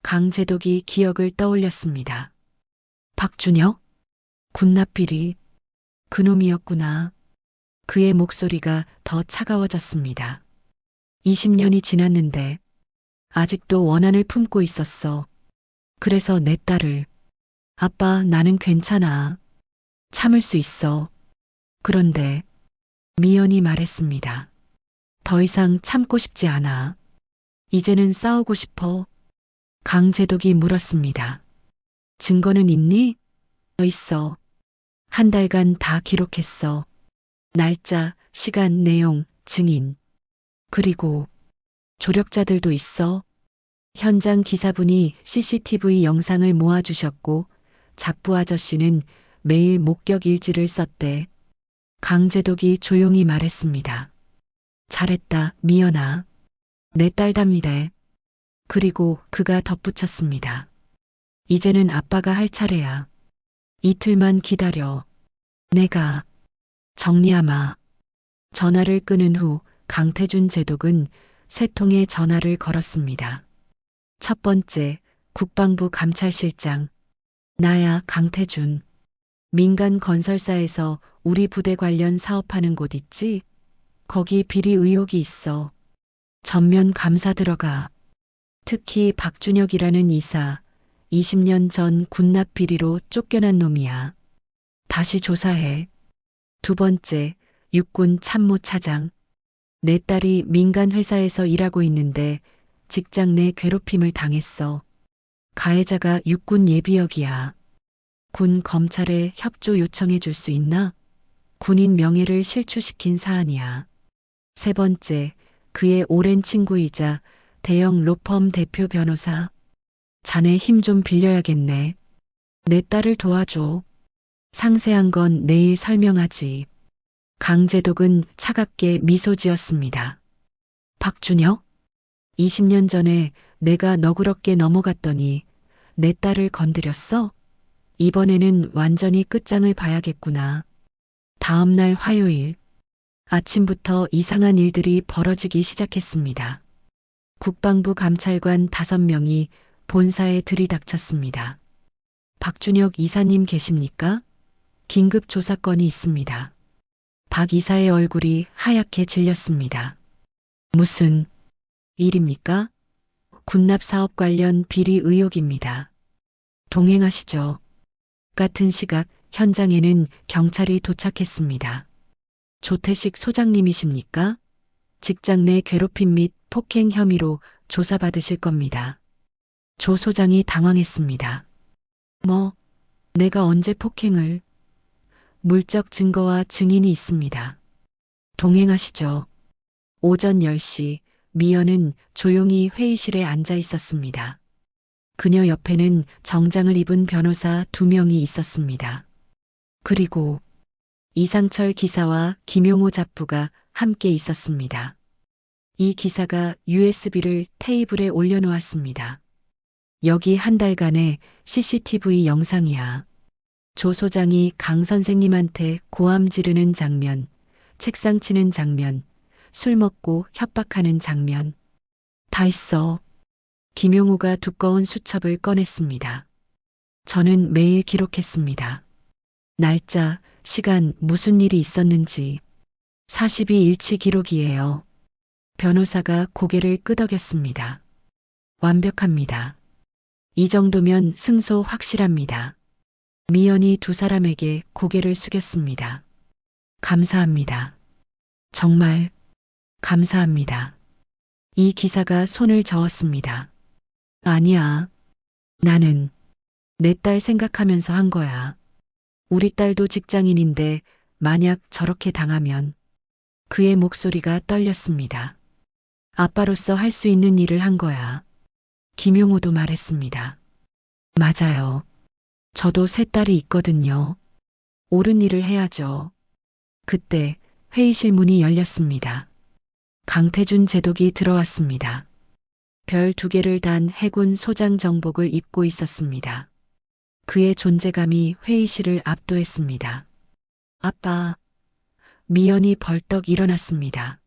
강제독이 기억을 떠올렸습니다. 박준혁? 군납비리. 그놈이었구나. 그의 목소리가 더 차가워졌습니다. 20년이 지났는데 아직도 원한을 품고 있었어. 그래서 내 딸을. 아빠, 나는 괜찮아. 참을 수 있어. 그런데 미연이 말했습니다. 더 이상 참고 싶지 않아. 이제는 싸우고 싶어. 강제독이 물었습니다. 증거는 있니? 있어. 한 달간 다 기록했어. 날짜, 시간, 내용, 증인. 그리고 조력자들도 있어. 현장 기사분이 CCTV 영상을 모아주셨고 잡부 아저씨는 매일 목격 일지를 썼대. 강제독이 조용히 말했습니다. 잘했다, 미연아. 내 딸 답니다. 그리고 그가 덧붙였습니다. 이제는 아빠가 할 차례야. 이틀만 기다려. 내가 정리하마. 전화를 끊은 후 강태준 제독은 세 통의 전화를 걸었습니다. 첫 번째, 국방부 감찰실장. 나야, 강태준. 민간 건설사에서 우리 부대 관련 사업하는 곳 있지? 거기 비리 의혹이 있어. 전면 감사 들어가. 특히 박준혁이라는 이사, 20년 전 군납 비리로 쫓겨난 놈이야. 다시 조사해. 두 번째, 육군 참모차장. 내 딸이 민간 회사에서 일하고 있는데 직장 내 괴롭힘을 당했어. 가해자가 육군 예비역이야. 군 검찰에 협조 요청해 줄 수 있나? 군인 명예를 실추시킨 사안이야. 세 번째, 그의 오랜 친구이자 대형 로펌 대표 변호사. 자네 힘 좀 빌려야겠네. 내 딸을 도와줘. 상세한 건 내일 설명하지. 강제독은 차갑게 미소 지었습니다. 박준혁? 20년 전에 내가 너그럽게 넘어갔더니 내 딸을 건드렸어? 이번에는 완전히 끝장을 봐야겠구나. 다음 날 화요일. 아침부터 이상한 일들이 벌어지기 시작했습니다. 국방부 감찰관 5명이 본사에 들이닥쳤습니다. 박준혁 이사님 계십니까? 긴급 조사건이 있습니다. 박 이사의 얼굴이 하얗게 질렸습니다. 무슨 일입니까? 군납 사업 관련 비리 의혹입니다. 동행하시죠. 같은 시각 현장에는 경찰이 도착했습니다. 조태식 소장님이십니까? 직장 내 괴롭힘 및 폭행 혐의로 조사받으실 겁니다. 조 소장이 당황했습니다. 뭐, 내가 언제 폭행을? 물적 증거와 증인이 있습니다. 동행하시죠. 오전 10시 미연은 조용히 회의실에 앉아 있었습니다. 그녀 옆에는 정장을 입은 변호사 2명이 있었습니다. 그리고 이상철 기사와 김용호 잡부가 함께 있었습니다. 이 기사가 USB를 테이블에 올려놓았습니다. 여기 한 달간의 CCTV 영상이야. 조 소장이 강 선생님한테 고함 지르는 장면, 책상 치는 장면, 술 먹고 협박하는 장면. 다 있어. 김용호가 두꺼운 수첩을 꺼냈습니다. 저는 매일 기록했습니다. 날짜, 시간, 무슨 일이 있었는지. 42일치 기록이에요. 변호사가 고개를 끄덕였습니다. 완벽합니다. 이 정도면 승소 확실합니다. 미연이 두 사람에게 고개를 숙였습니다. 감사합니다. 정말 감사합니다. 이 기사가 손을 저었습니다. 아니야. 나는 내 딸 생각하면서 한 거야. 우리 딸도 직장인인데 만약 저렇게 당하면 그의 목소리가 떨렸습니다. 아빠로서 할 수 있는 일을 한 거야. 김용호도 말했습니다. 맞아요. 저도 세 딸이 있거든요. 옳은 일을 해야죠. 그때 회의실 문이 열렸습니다. 강태준 제독이 들어왔습니다. 별 2개를 단 해군 소장 정복을 입고 있었습니다. 그의 존재감이 회의실을 압도했습니다. 아빠, 미연이 벌떡 일어났습니다.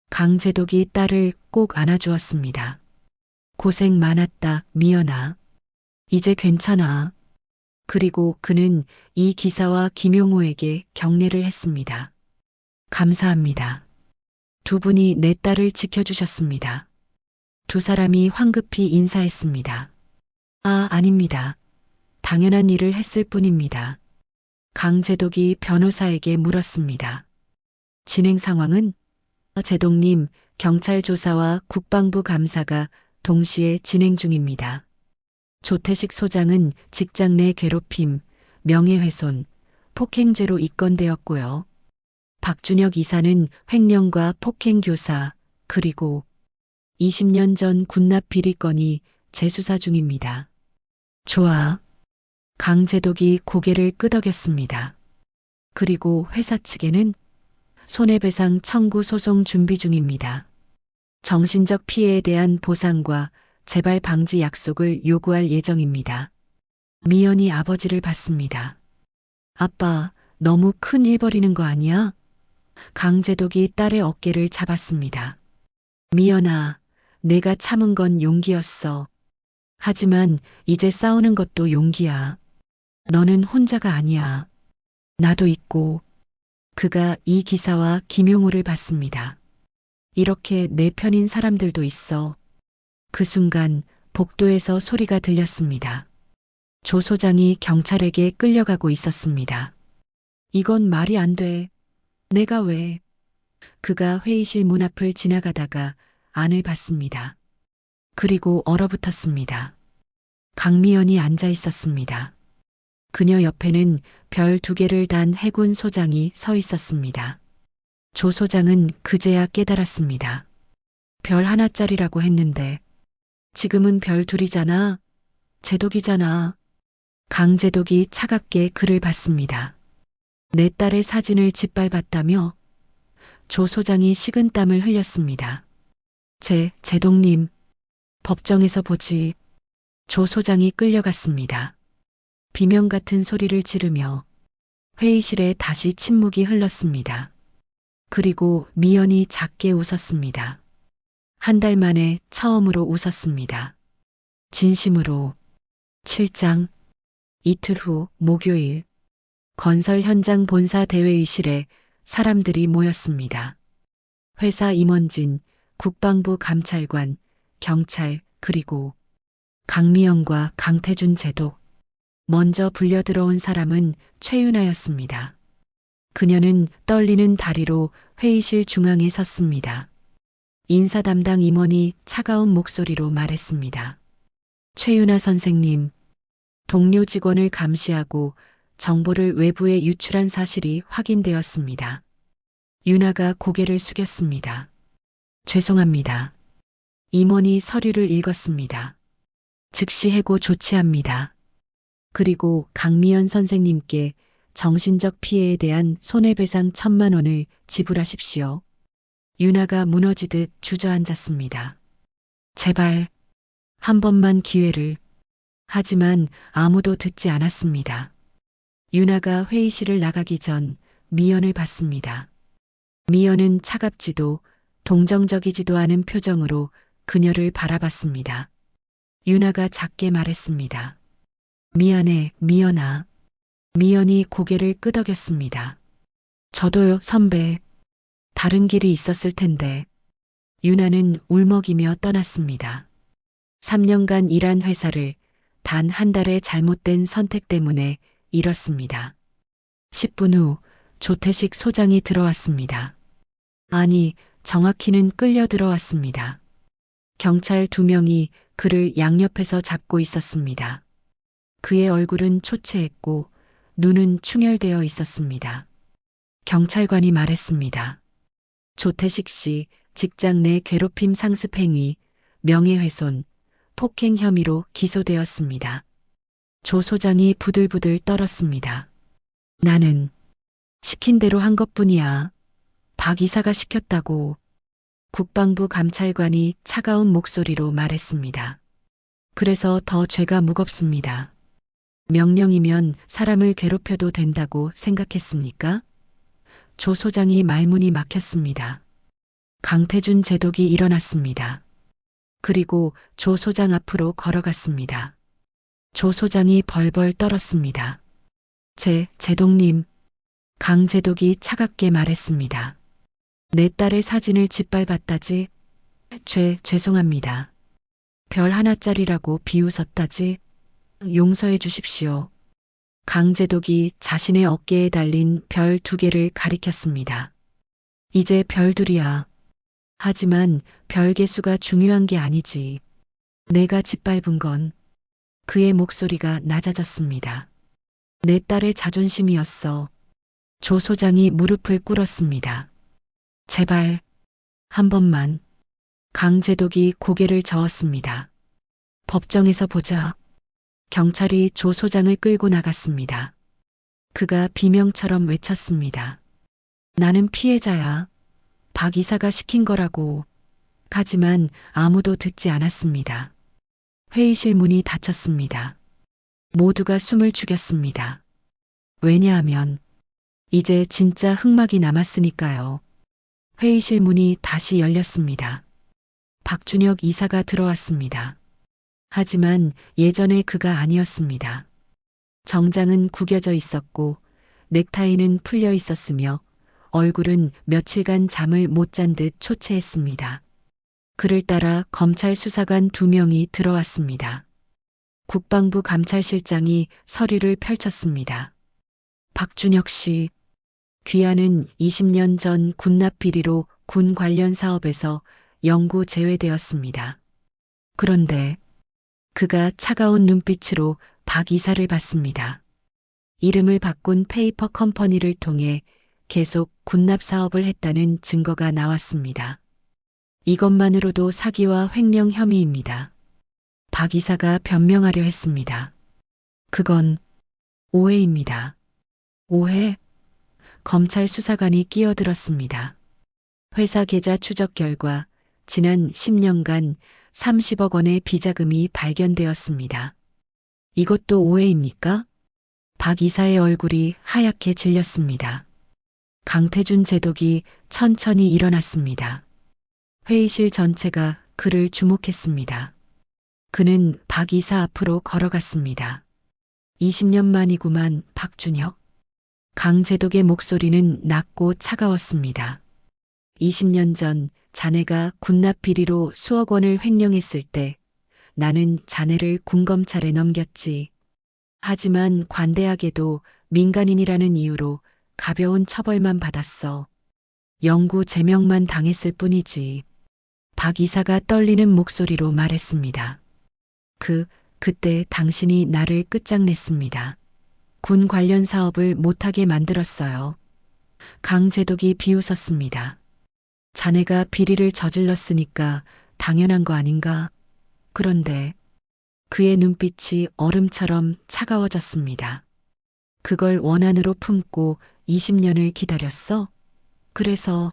강 제독이 딸을 꼭 안아주었습니다. 고생 많았다, 미연아. 이제 괜찮아. 그리고 그는 이 기사와 김용호에게 격려를 했습니다. 감사합니다. 두 분이 내 딸을 지켜주셨습니다. 두 사람이 황급히 인사했습니다. 아닙니다. 당연한 일을 했을 뿐입니다. 강 제독이 변호사에게 물었습니다. 진행 상황은? 제독님, 경찰 조사와 국방부 감사가 동시에 진행 중입니다. 조태식 소장은 직장 내 괴롭힘, 명예훼손, 폭행죄로 입건되었고요. 박준혁 이사는 횡령과 폭행교사, 그리고 20년 전 군납 비리 건이 재수사 중입니다. 좋아. 강 제독이 고개를 끄덕였습니다. 그리고 회사 측에는 손해배상 청구 소송 준비 중입니다. 정신적 피해에 대한 보상과 재발 방지 약속을 요구할 예정입니다. 미연이 아버지를 봤습니다. 아빠, 너무 큰 일 벌이는 거 아니야? 강 제독이 딸의 어깨를 잡았습니다. 미연아, 내가 참은 건 용기였어. 하지만 이제 싸우는 것도 용기야. 너는 혼자가 아니야. 나도 있고. 그가 이 기사와 김용호를 봤습니다. 이렇게 내 편인 사람들도 있어. 그 순간 복도에서 소리가 들렸습니다. 조 소장이 경찰에게 끌려가고 있었습니다. 이건 말이 안 돼. 내가 왜? 그가 회의실 문 앞을 지나가다가 안을 봤습니다. 그리고 얼어붙었습니다. 강미연이 앉아 있었습니다. 그녀 옆에는 별 2개를 단 해군 소장이 서 있었습니다. 조 소장은 그제야 깨달았습니다. 별 하나짜리라고 했는데 지금은 별 2이잖아. 제독이잖아. 강 제독이 차갑게 그를 봤습니다. 내 딸의 사진을 짓밟았다며? 조 소장이 식은땀을 흘렸습니다. 제독님, 법정에서 보지. 조 소장이 끌려갔습니다. 비명 같은 소리를 지르며 회의실에 다시 침묵이 흘렀습니다. 그리고 미연이 작게 웃었습니다. 한 달 만에 처음으로 웃었습니다. 진심으로. 7장. 이틀 후 목요일. 건설 현장 본사 대회의실에 사람들이 모였습니다. 회사 임원진, 국방부 감찰관, 경찰, 그리고 강미영과 강태준 제독. 먼저 불려 들어온 사람은 최윤아였습니다. 그녀는 떨리는 다리로 회의실 중앙에 섰습니다. 인사 담당 임원이 차가운 목소리로 말했습니다. 최윤아 선생님, 동료 직원을 감시하고 정보를 외부에 유출한 사실이 확인되었습니다. 윤아가 고개를 숙였습니다. 죄송합니다. 임원이 서류를 읽었습니다. 즉시 해고 조치합니다. 그리고 강미연 선생님께 정신적 피해에 대한 손해배상 1,000만 원을 지불하십시오. 윤아가 무너지듯 주저앉았습니다. 제발 한 번만 기회를. 하지만 아무도 듣지 않았습니다. 윤아가 회의실을 나가기 전 미연을 봤습니다. 미연은 차갑지도 동정적이지도 않은 표정으로 그녀를 바라봤습니다. 윤아가 작게 말했습니다. 미안해, 미연아. 미연이 고개를 끄덕였습니다. 저도요, 선배. 다른 길이 있었을 텐데. 유나는 울먹이며 떠났습니다. 3년간 일한 회사를 단 한 달의 잘못된 선택 때문에 잃었습니다. 10분 후 조태식 소장이 들어왔습니다. 아니, 정확히는 끌려 들어왔습니다. 경찰 2명이 그를 양옆에서 잡고 있었습니다. 그의 얼굴은 초췌했고 눈은 충혈되어 있었습니다. 경찰관이 말했습니다. 조태식 씨, 직장 내 괴롭힘 상습 행위, 명예훼손, 폭행 혐의로 기소되었습니다. 조 소장이 부들부들 떨었습니다. 나는 시킨 대로 한 것뿐이야. 박 이사가 시켰다고. 국방부 감찰관이 차가운 목소리로 말했습니다. 그래서 더 죄가 무겁습니다. 명령이면 사람을 괴롭혀도 된다고 생각했습니까? 조 소장이 말문이 막혔습니다. 강태준 제독이 일어났습니다. 그리고 조 소장 앞으로 걸어갔습니다. 조 소장이 벌벌 떨었습니다. 제독님. 강 제독이 차갑게 말했습니다. 내 딸의 사진을 짓밟았다지? 죄송합니다. 별 하나짜리라고 비웃었다지? 용서해 주십시오. 강 제독이 자신의 어깨에 달린 별 2개를 가리켰습니다. 이제 별둘이야. 하지만 별 개수가 중요한 게 아니지. 내가 짓밟은 건 그의 목소리가 낮아졌습니다. 내 딸의 자존심이었어. 조 소장이 무릎을 꿇었습니다. 제발 한 번만. 강 제독이 고개를 저었습니다. 법정에서 보자. 경찰이 조 소장을 끌고 나갔습니다. 그가 비명처럼 외쳤습니다. 나는 피해자야. 박 이사가 시킨 거라고. 하지만 아무도 듣지 않았습니다. 회의실 문이 닫혔습니다. 모두가 숨을 죽였습니다. 왜냐하면 이제 진짜 흑막이 남았으니까요. 회의실 문이 다시 열렸습니다. 박준혁 이사가 들어왔습니다. 하지만 예전의 그가 아니었습니다. 정장은 구겨져 있었고 넥타이는 풀려 있었으며 얼굴은 며칠간 잠을 못 잔 듯 초췌했습니다. 그를 따라 검찰 수사관 2명이 들어왔습니다. 국방부 감찰실장이 서류를 펼쳤습니다. 박준혁 씨, 귀하는 20년 전 군납 비리로 군 관련 사업에서 영구 제외되었습니다. 그런데 그가 차가운 눈빛으로 박 이사를 봤습니다. 이름을 바꾼 페이퍼 컴퍼니를 통해 계속 군납 사업을 했다는 증거가 나왔습니다. 이것만으로도 사기와 횡령 혐의입니다. 박 이사가 변명하려 했습니다. 그건 오해입니다. 오해? 검찰 수사관이 끼어들었습니다. 회사 계좌 추적 결과 지난 10년간 30억 원의 비자금이 발견되었습니다. 이것도 오해입니까? 박 이사의 얼굴이 하얗게 질렸습니다. 강태준 제독이 천천히 일어났습니다. 회의실 전체가 그를 주목했습니다. 그는 박 이사 앞으로 걸어갔습니다. 20년 만이구만, 박준혁. 강 제독의 목소리는 낮고 차가웠습니다. 20년 전 자네가 군납 비리로 수억 원을 횡령했을 때 나는 자네를 군검찰에 넘겼지. 하지만 관대하게도 민간인이라는 이유로 가벼운 처벌만 받았어. 영구 제명만 당했을 뿐이지. 박 이사가 떨리는 목소리로 말했습니다. 그때 당신이 나를 끝장냈습니다. 군 관련 사업을 못하게 만들었어요. 강 제독이 비웃었습니다. 자네가 비리를 저질렀으니까 당연한 거 아닌가? 그런데 그의 눈빛이 얼음처럼 차가워졌습니다. 그걸 원한으로 품고 20년을 기다렸어? 그래서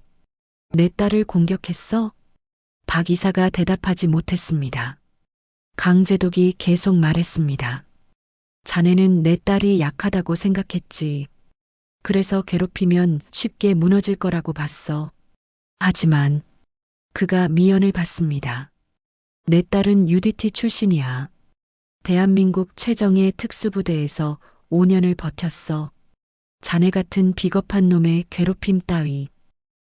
내 딸을 공격했어? 박 이사가 대답하지 못했습니다. 강 제독이 계속 말했습니다. 자네는 내 딸이 약하다고 생각했지. 그래서 괴롭히면 쉽게 무너질 거라고 봤어. 하지만 그가 미연을 받습니다. 내 딸은 UDT 출신이야. 대한민국 최정예 특수부대에서 5년을 버텼어. 자네 같은 비겁한 놈의 괴롭힘 따위.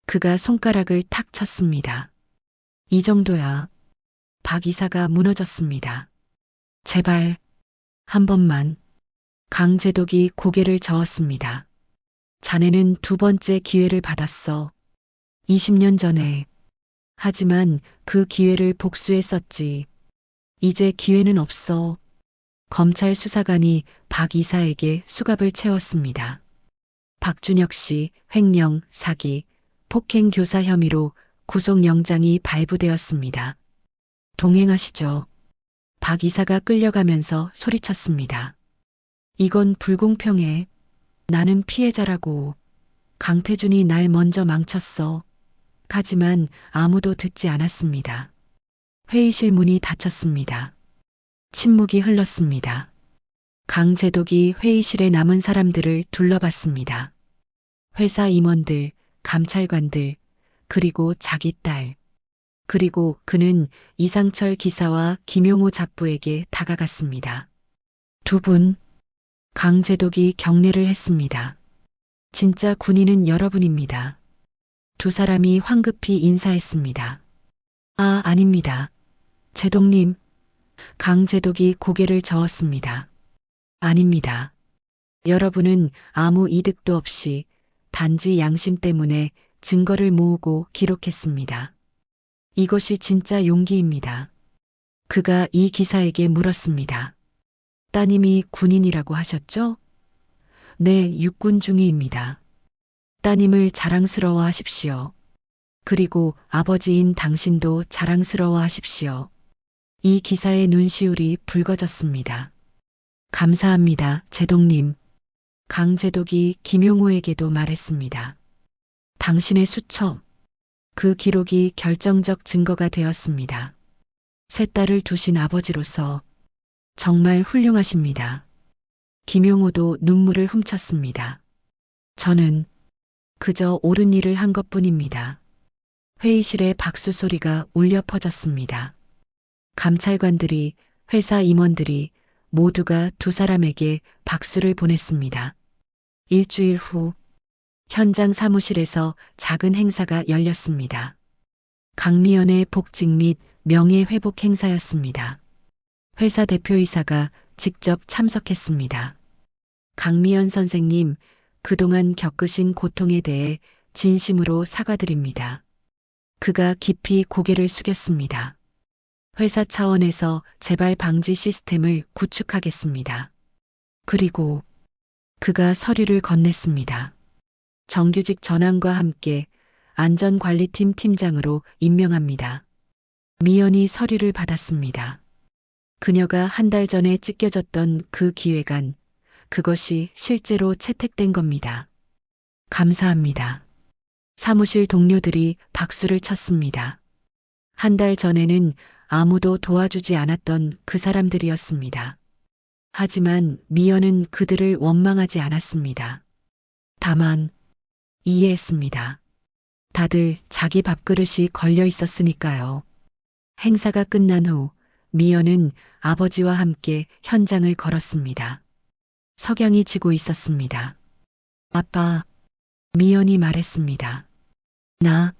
그가 손가락을 탁 쳤습니다. 이 정도야. 박 이사가 무너졌습니다. 제발, 한 번만. 강제독이 고개를 저었습니다. 자네는 두 번째 기회를 받았어. 20년 전에. 하지만 그 기회를 복수했었지. 이제 기회는 없어. 검찰 수사관이 박 이사에게 수갑을 채웠습니다. 박준혁 씨 횡령, 사기, 폭행 교사 혐의로 구속영장이 발부되었습니다. 동행하시죠. 박 이사가 끌려가면서 소리쳤습니다. 이건 불공평해. 나는 피해자라고. 강태준이 날 먼저 망쳤어. 하지만 아무도 듣지 않았습니다. 회의실 문이 닫혔습니다. 침묵이 흘렀습니다. 강제독이 회의실에 남은 사람들을 둘러봤습니다. 회사 임원들, 감찰관들, 그리고 자기 딸. 그리고 그는 이상철 기사와 김용호 잡부에게 다가갔습니다. 두 분, 강제독이 경례를 했습니다. 진짜 군인은 여러분입니다. 두 사람이 황급히 인사했습니다. 아, 아닙니다. 제독님. 강제독이 고개를 저었습니다. 아닙니다. 여러분은 아무 이득도 없이 단지 양심 때문에 증거를 모으고 기록했습니다. 이것이 진짜 용기입니다. 그가 이 기사에게 물었습니다. 따님이 군인이라고 하셨죠? 네, 육군 중위입니다. 따님을 자랑스러워 하십시오. 그리고 아버지인 당신도 자랑스러워 하십시오. 이 기사의 눈시울이 붉어졌습니다. 감사합니다, 제독님. 강제독이 김용호에게도 말했습니다. 당신의 수첩, 그 기록이 결정적 증거가 되었습니다. 세 딸을 두신 아버지로서 정말 훌륭하십니다. 김용호도 눈물을 훔쳤습니다. 저는 그저 옳은 일을 한 것뿐입니다. 회의실에 박수 소리가 울려 퍼졌습니다. 감찰관들이, 회사 임원들이 모두가 두 사람에게 박수를 보냈습니다. 일주일 후 현장 사무실에서 작은 행사가 열렸습니다. 강미연의 복직 및 명예회복 행사였습니다. 회사 대표이사가 직접 참석했습니다. 강미연 선생님, 그동안 겪으신 고통에 대해 진심으로 사과드립니다. 그가 깊이 고개를 숙였습니다. 회사 차원에서 재발 방지 시스템을 구축하겠습니다. 그리고 그가 서류를 건넸습니다. 정규직 전환과 함께 안전관리팀 팀장으로 임명합니다. 미연이 서류를 받았습니다. 그녀가 한 달 전에 찢겨졌던 그 기획안, 그것이 실제로 채택된 겁니다. 감사합니다. 사무실 동료들이 박수를 쳤습니다. 한 달 전에는 아무도 도와주지 않았던 그 사람들이었습니다. 하지만 미연은 그들을 원망하지 않았습니다. 다만 이해했습니다. 다들 자기 밥그릇이 걸려 있었으니까요. 행사가 끝난 후 미연은 아버지와 함께 현장을 걸었습니다. 석양이 지고 있었습니다. 아빠, 미연이 말했습니다. 나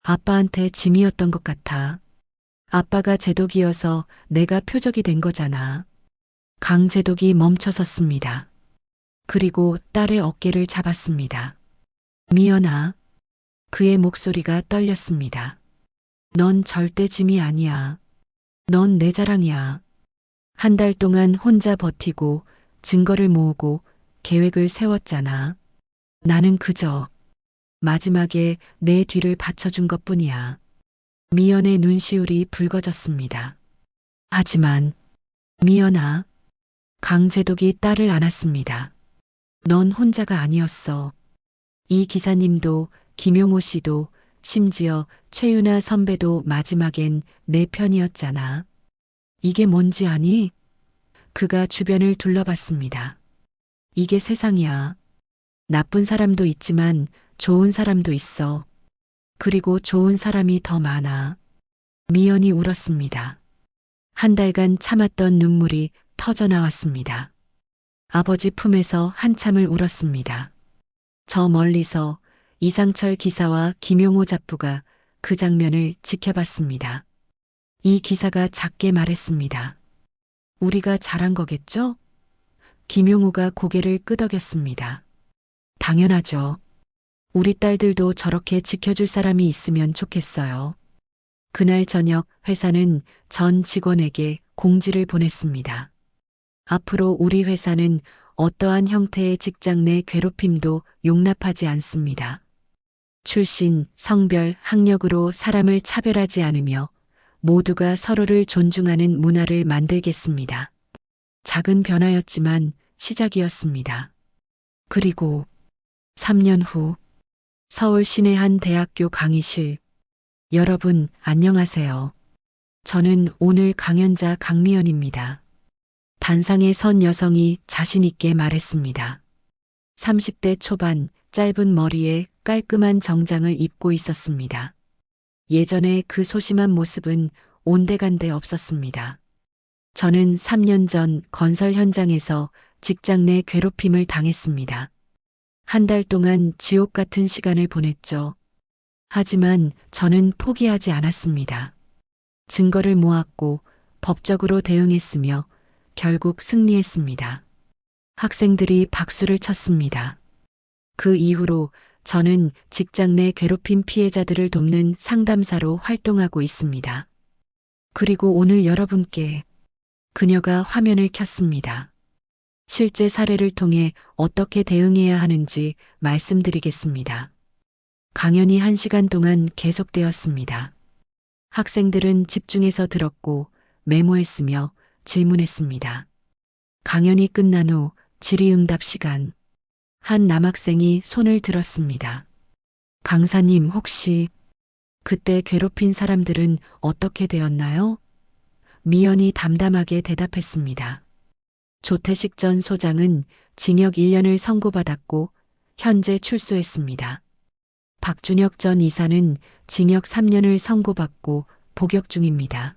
아빠한테 짐이었던 것 같아. 아빠가 제독이어서 내가 표적이 된 거잖아. 강제독이 멈춰섰습니다. 그리고 딸의 어깨를 잡았습니다. 미연아. 그의 목소리가 떨렸습니다. 넌 절대 짐이 아니야. 넌 내 자랑이야. 한 달 동안 혼자 버티고 증거를 모으고 계획을 세웠잖아. 나는 그저 마지막에 내 뒤를 받쳐준 것뿐이야. 미연의 눈시울이 붉어졌습니다. 하지만 미연아. 강제독이 딸을 안았습니다. 넌 혼자가 아니었어. 이 기사님도 김용호 씨도 심지어 최윤아 선배도 마지막엔 내 편이었잖아. 이게 뭔지 아니? 그가 주변을 둘러봤습니다. 이게 세상이야. 나쁜 사람도 있지만 좋은 사람도 있어. 그리고 좋은 사람이 더 많아. 미연이 울었습니다. 한 달간 참았던 눈물이 터져 나왔습니다. 아버지 품에서 한참을 울었습니다. 저 멀리서 이상철 기사와 김용호 잡부가 그 장면을 지켜봤습니다. 이 기사가 작게 말했습니다. 우리가 잘한 거겠죠? 김용호가 고개를 끄덕였습니다. 당연하죠. 우리 딸들도 저렇게 지켜줄 사람이 있으면 좋겠어요. 그날 저녁 회사는 전 직원에게 공지를 보냈습니다. 앞으로 우리 회사는 어떠한 형태의 직장 내 괴롭힘도 용납하지 않습니다. 출신, 성별, 학력으로 사람을 차별하지 않으며 모두가 서로를 존중하는 문화를 만들겠습니다. 작은 변화였지만 시작이었습니다. 그리고 3년 후 서울 시내 한 대학교 강의실. 여러분, 안녕하세요. 저는 오늘 강연자 강미연입니다. 단상에 선 여성이 자신있게 말했습니다. 30대 초반 짧은 머리에 깔끔한 정장을 입고 있었습니다. 예전에 그 소심한 모습은 온데간데 없었습니다. 저는 3년 전 건설 현장에서 직장 내 괴롭힘을 당했습니다. 한 달 동안 지옥 같은 시간을 보냈죠. 하지만 저는 포기하지 않았습니다. 증거를 모았고 법적으로 대응했으며 결국 승리했습니다. 학생들이 박수를 쳤습니다. 그 이후로 저는 직장 내 괴롭힘 피해자들을 돕는 상담사로 활동하고 있습니다. 그리고 오늘 여러분께 그녀가 화면을 켰습니다. 실제 사례를 통해 어떻게 대응해야 하는지 말씀드리겠습니다. 강연이 1시간 동안 계속되었습니다. 학생들은 집중해서 들었고 메모했으며 질문했습니다. 강연이 끝난 후 질의응답 시간. 한 남학생이 손을 들었습니다. 강사님, 혹시 그때 괴롭힌 사람들은 어떻게 되었나요? 미연이 담담하게 대답했습니다. 조태식 전 소장은 징역 1년을 선고받았고 현재 출소했습니다. 박준혁 전 이사는 징역 3년을 선고받고 복역 중입니다.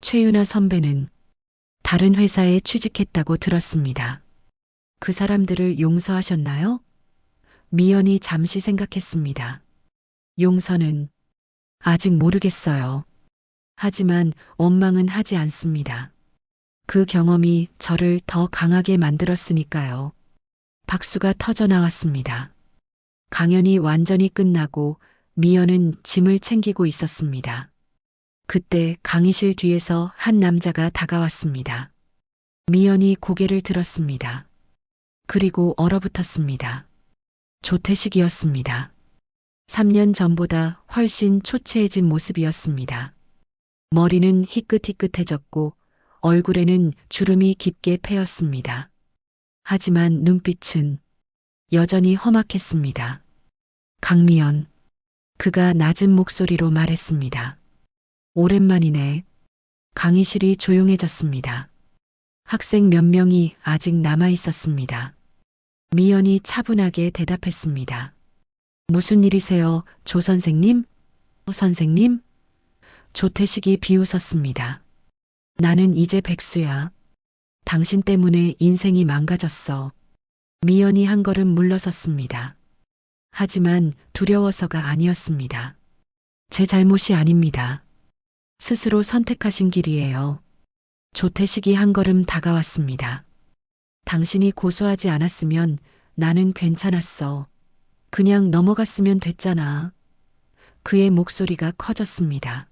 최윤아 선배는 다른 회사에 취직했다고 들었습니다. 그 사람들을 용서하셨나요? 미연이 잠시 생각했습니다. 용서는 아직 모르겠어요. 하지만 원망은 하지 않습니다. 그 경험이 저를 더 강하게 만들었으니까요. 박수가 터져 나왔습니다. 강연이 완전히 끝나고 미연은 짐을 챙기고 있었습니다. 그때 강의실 뒤에서 한 남자가 다가왔습니다. 미연이 고개를 들었습니다. 그리고 얼어붙었습니다. 조태식이었습니다. 3년 전보다 훨씬 초췌해진 모습이었습니다. 머리는 희끗희끗해졌고 얼굴에는 주름이 깊게 패였습니다. 하지만 눈빛은 여전히 험악했습니다. 강미연. 그가 낮은 목소리로 말했습니다. 오랜만이네. 강의실이 조용해졌습니다. 학생 몇 명이 아직 남아 있었습니다. 미연이 차분하게 대답했습니다. 무슨 일이세요, 조 선생님? 선생님? 조태식이 비웃었습니다. 나는 이제 백수야. 당신 때문에 인생이 망가졌어. 미연이 한 걸음 물러섰습니다. 하지만 두려워서가 아니었습니다. 제 잘못이 아닙니다. 스스로 선택하신 길이에요. 조태식이 한 걸음 다가왔습니다. 당신이 고소하지 않았으면 나는 괜찮았어. 그냥 넘어갔으면 됐잖아. 그의 목소리가 커졌습니다.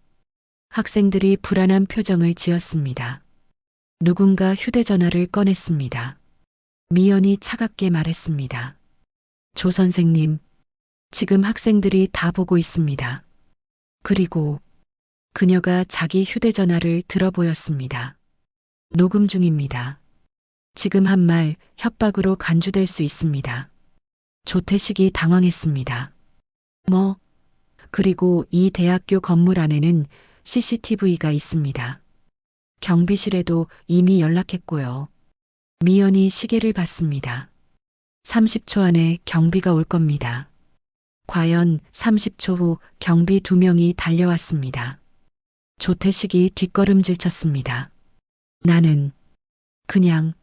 학생들이 불안한 표정을 지었습니다. 누군가 휴대전화를 꺼냈습니다. 미연이 차갑게 말했습니다. 조 선생님, 지금 학생들이 다 보고 있습니다. 그리고 그녀가 자기 휴대전화를 들어 보였습니다. 녹음 중입니다. 지금 한 말 협박으로 간주될 수 있습니다. 조태식이 당황했습니다. 뭐? 그리고 이 대학교 건물 안에는 CCTV가 있습니다. 경비실에도 이미 연락했고요. 미연이 시계를 봤습니다. 30초 안에 경비가 올 겁니다. 과연 30초 후 경비 2명이 달려왔습니다. 조태식이 뒷걸음질 쳤습니다. 나는 그냥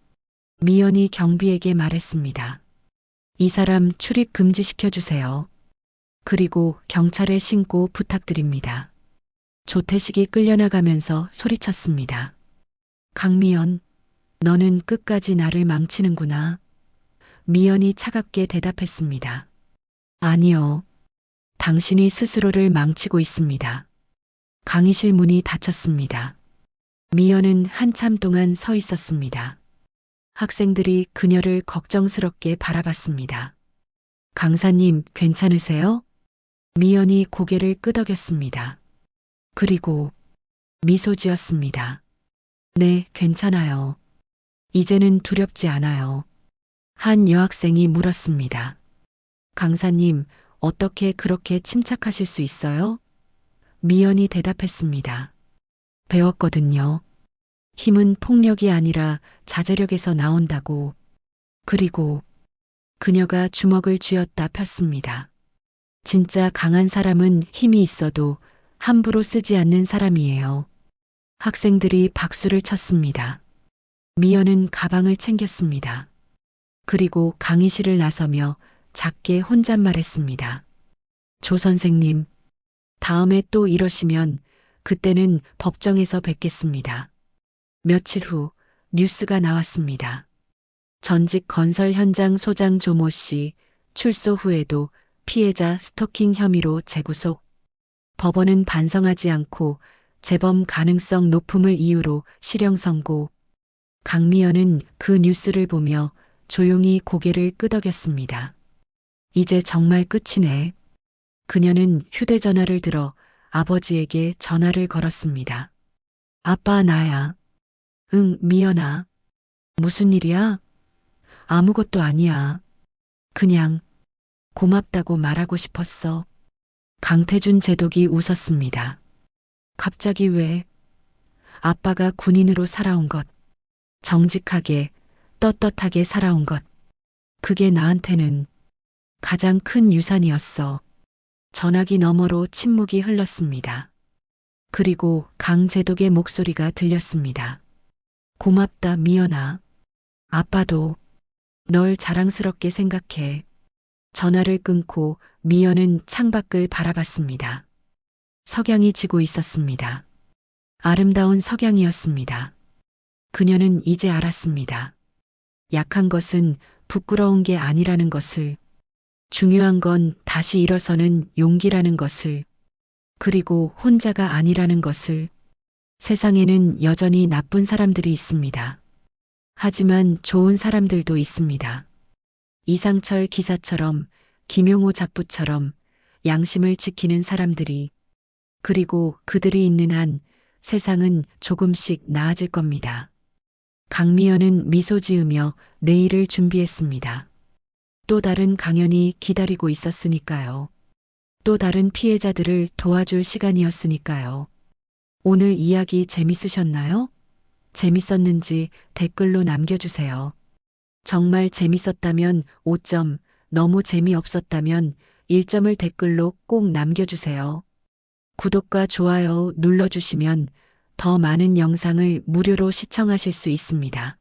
미연이 경비에게 말했습니다. 이 사람 출입 금지시켜주세요. 그리고 경찰에 신고 부탁드립니다. 조태식이 끌려나가면서 소리쳤습니다. 강미연, 너는 끝까지 나를 망치는구나. 미연이 차갑게 대답했습니다. 아니요. 당신이 스스로를 망치고 있습니다. 강의실 문이 닫혔습니다. 미연은 한참 동안 서 있었습니다. 학생들이 그녀를 걱정스럽게 바라봤습니다. 강사님, 괜찮으세요? 미연이 고개를 끄덕였습니다. 그리고 미소 지었습니다. 네, 괜찮아요. 이제는 두렵지 않아요. 한 여학생이 물었습니다. 강사님, 어떻게 그렇게 침착하실 수 있어요? 미연이 대답했습니다. 배웠거든요. 힘은 폭력이 아니라 자제력에서 나온다고. 그리고 그녀가 주먹을 쥐었다 폈습니다. 진짜 강한 사람은 힘이 있어도 함부로 쓰지 않는 사람이에요. 학생들이 박수를 쳤습니다. 미연은 가방을 챙겼습니다. 그리고 강의실을 나서며 작게 혼잣말했습니다. 조 선생님, 다음에 또 이러시면 그때는 법정에서 뵙겠습니다. 며칠 후 뉴스가 나왔습니다. 전직 건설 현장 소장 조모 씨 출소 후에도 피해자 스토킹 혐의로 재구속. 법원은 반성하지 않고 재범 가능성 높음을 이유로 실형 선고. 강미연은 그 뉴스를 보며 조용히 고개를 끄덕였습니다. 이제 정말 끝이네. 그녀는 휴대전화를 들어 아버지에게 전화를 걸었습니다. 아빠, 나야. 응, 미연아. 무슨 일이야? 아무것도 아니야. 그냥 고맙다고 말하고 싶었어. 강태준 제독이 웃었습니다. 갑자기 왜? 아빠가 군인으로 살아온 것, 정직하게, 떳떳하게 살아온 것, 그게 나한테는 가장 큰 유산이었어. 전화기 너머로 침묵이 흘렀습니다. 그리고 강 제독의 목소리가 들렸습니다. 고맙다, 미연아. 아빠도 널 자랑스럽게 생각해. 전화를 끊고 미연은 창밖을 바라봤습니다. 석양이 지고 있었습니다. 아름다운 석양이었습니다. 그녀는 이제 알았습니다. 약한 것은 부끄러운 게 아니라는 것을, 중요한 건 다시 일어서는 용기라는 것을, 그리고 혼자가 아니라는 것을. 세상에는 여전히 나쁜 사람들이 있습니다. 하지만 좋은 사람들도 있습니다. 이상철 기사처럼, 김용호 잡부처럼 양심을 지키는 사람들이. 그리고 그들이 있는 한 세상은 조금씩 나아질 겁니다. 강미연은 미소 지으며 내일을 준비했습니다. 또 다른 강연이 기다리고 있었으니까요. 또 다른 피해자들을 도와줄 시간이었으니까요. 오늘 이야기 재밌으셨나요? 재밌었는지 댓글로 남겨주세요. 정말 재밌었다면 5점, 너무 재미없었다면 1점을 댓글로 꼭 남겨주세요. 구독과 좋아요 눌러주시면 더 많은 영상을 무료로 시청하실 수 있습니다.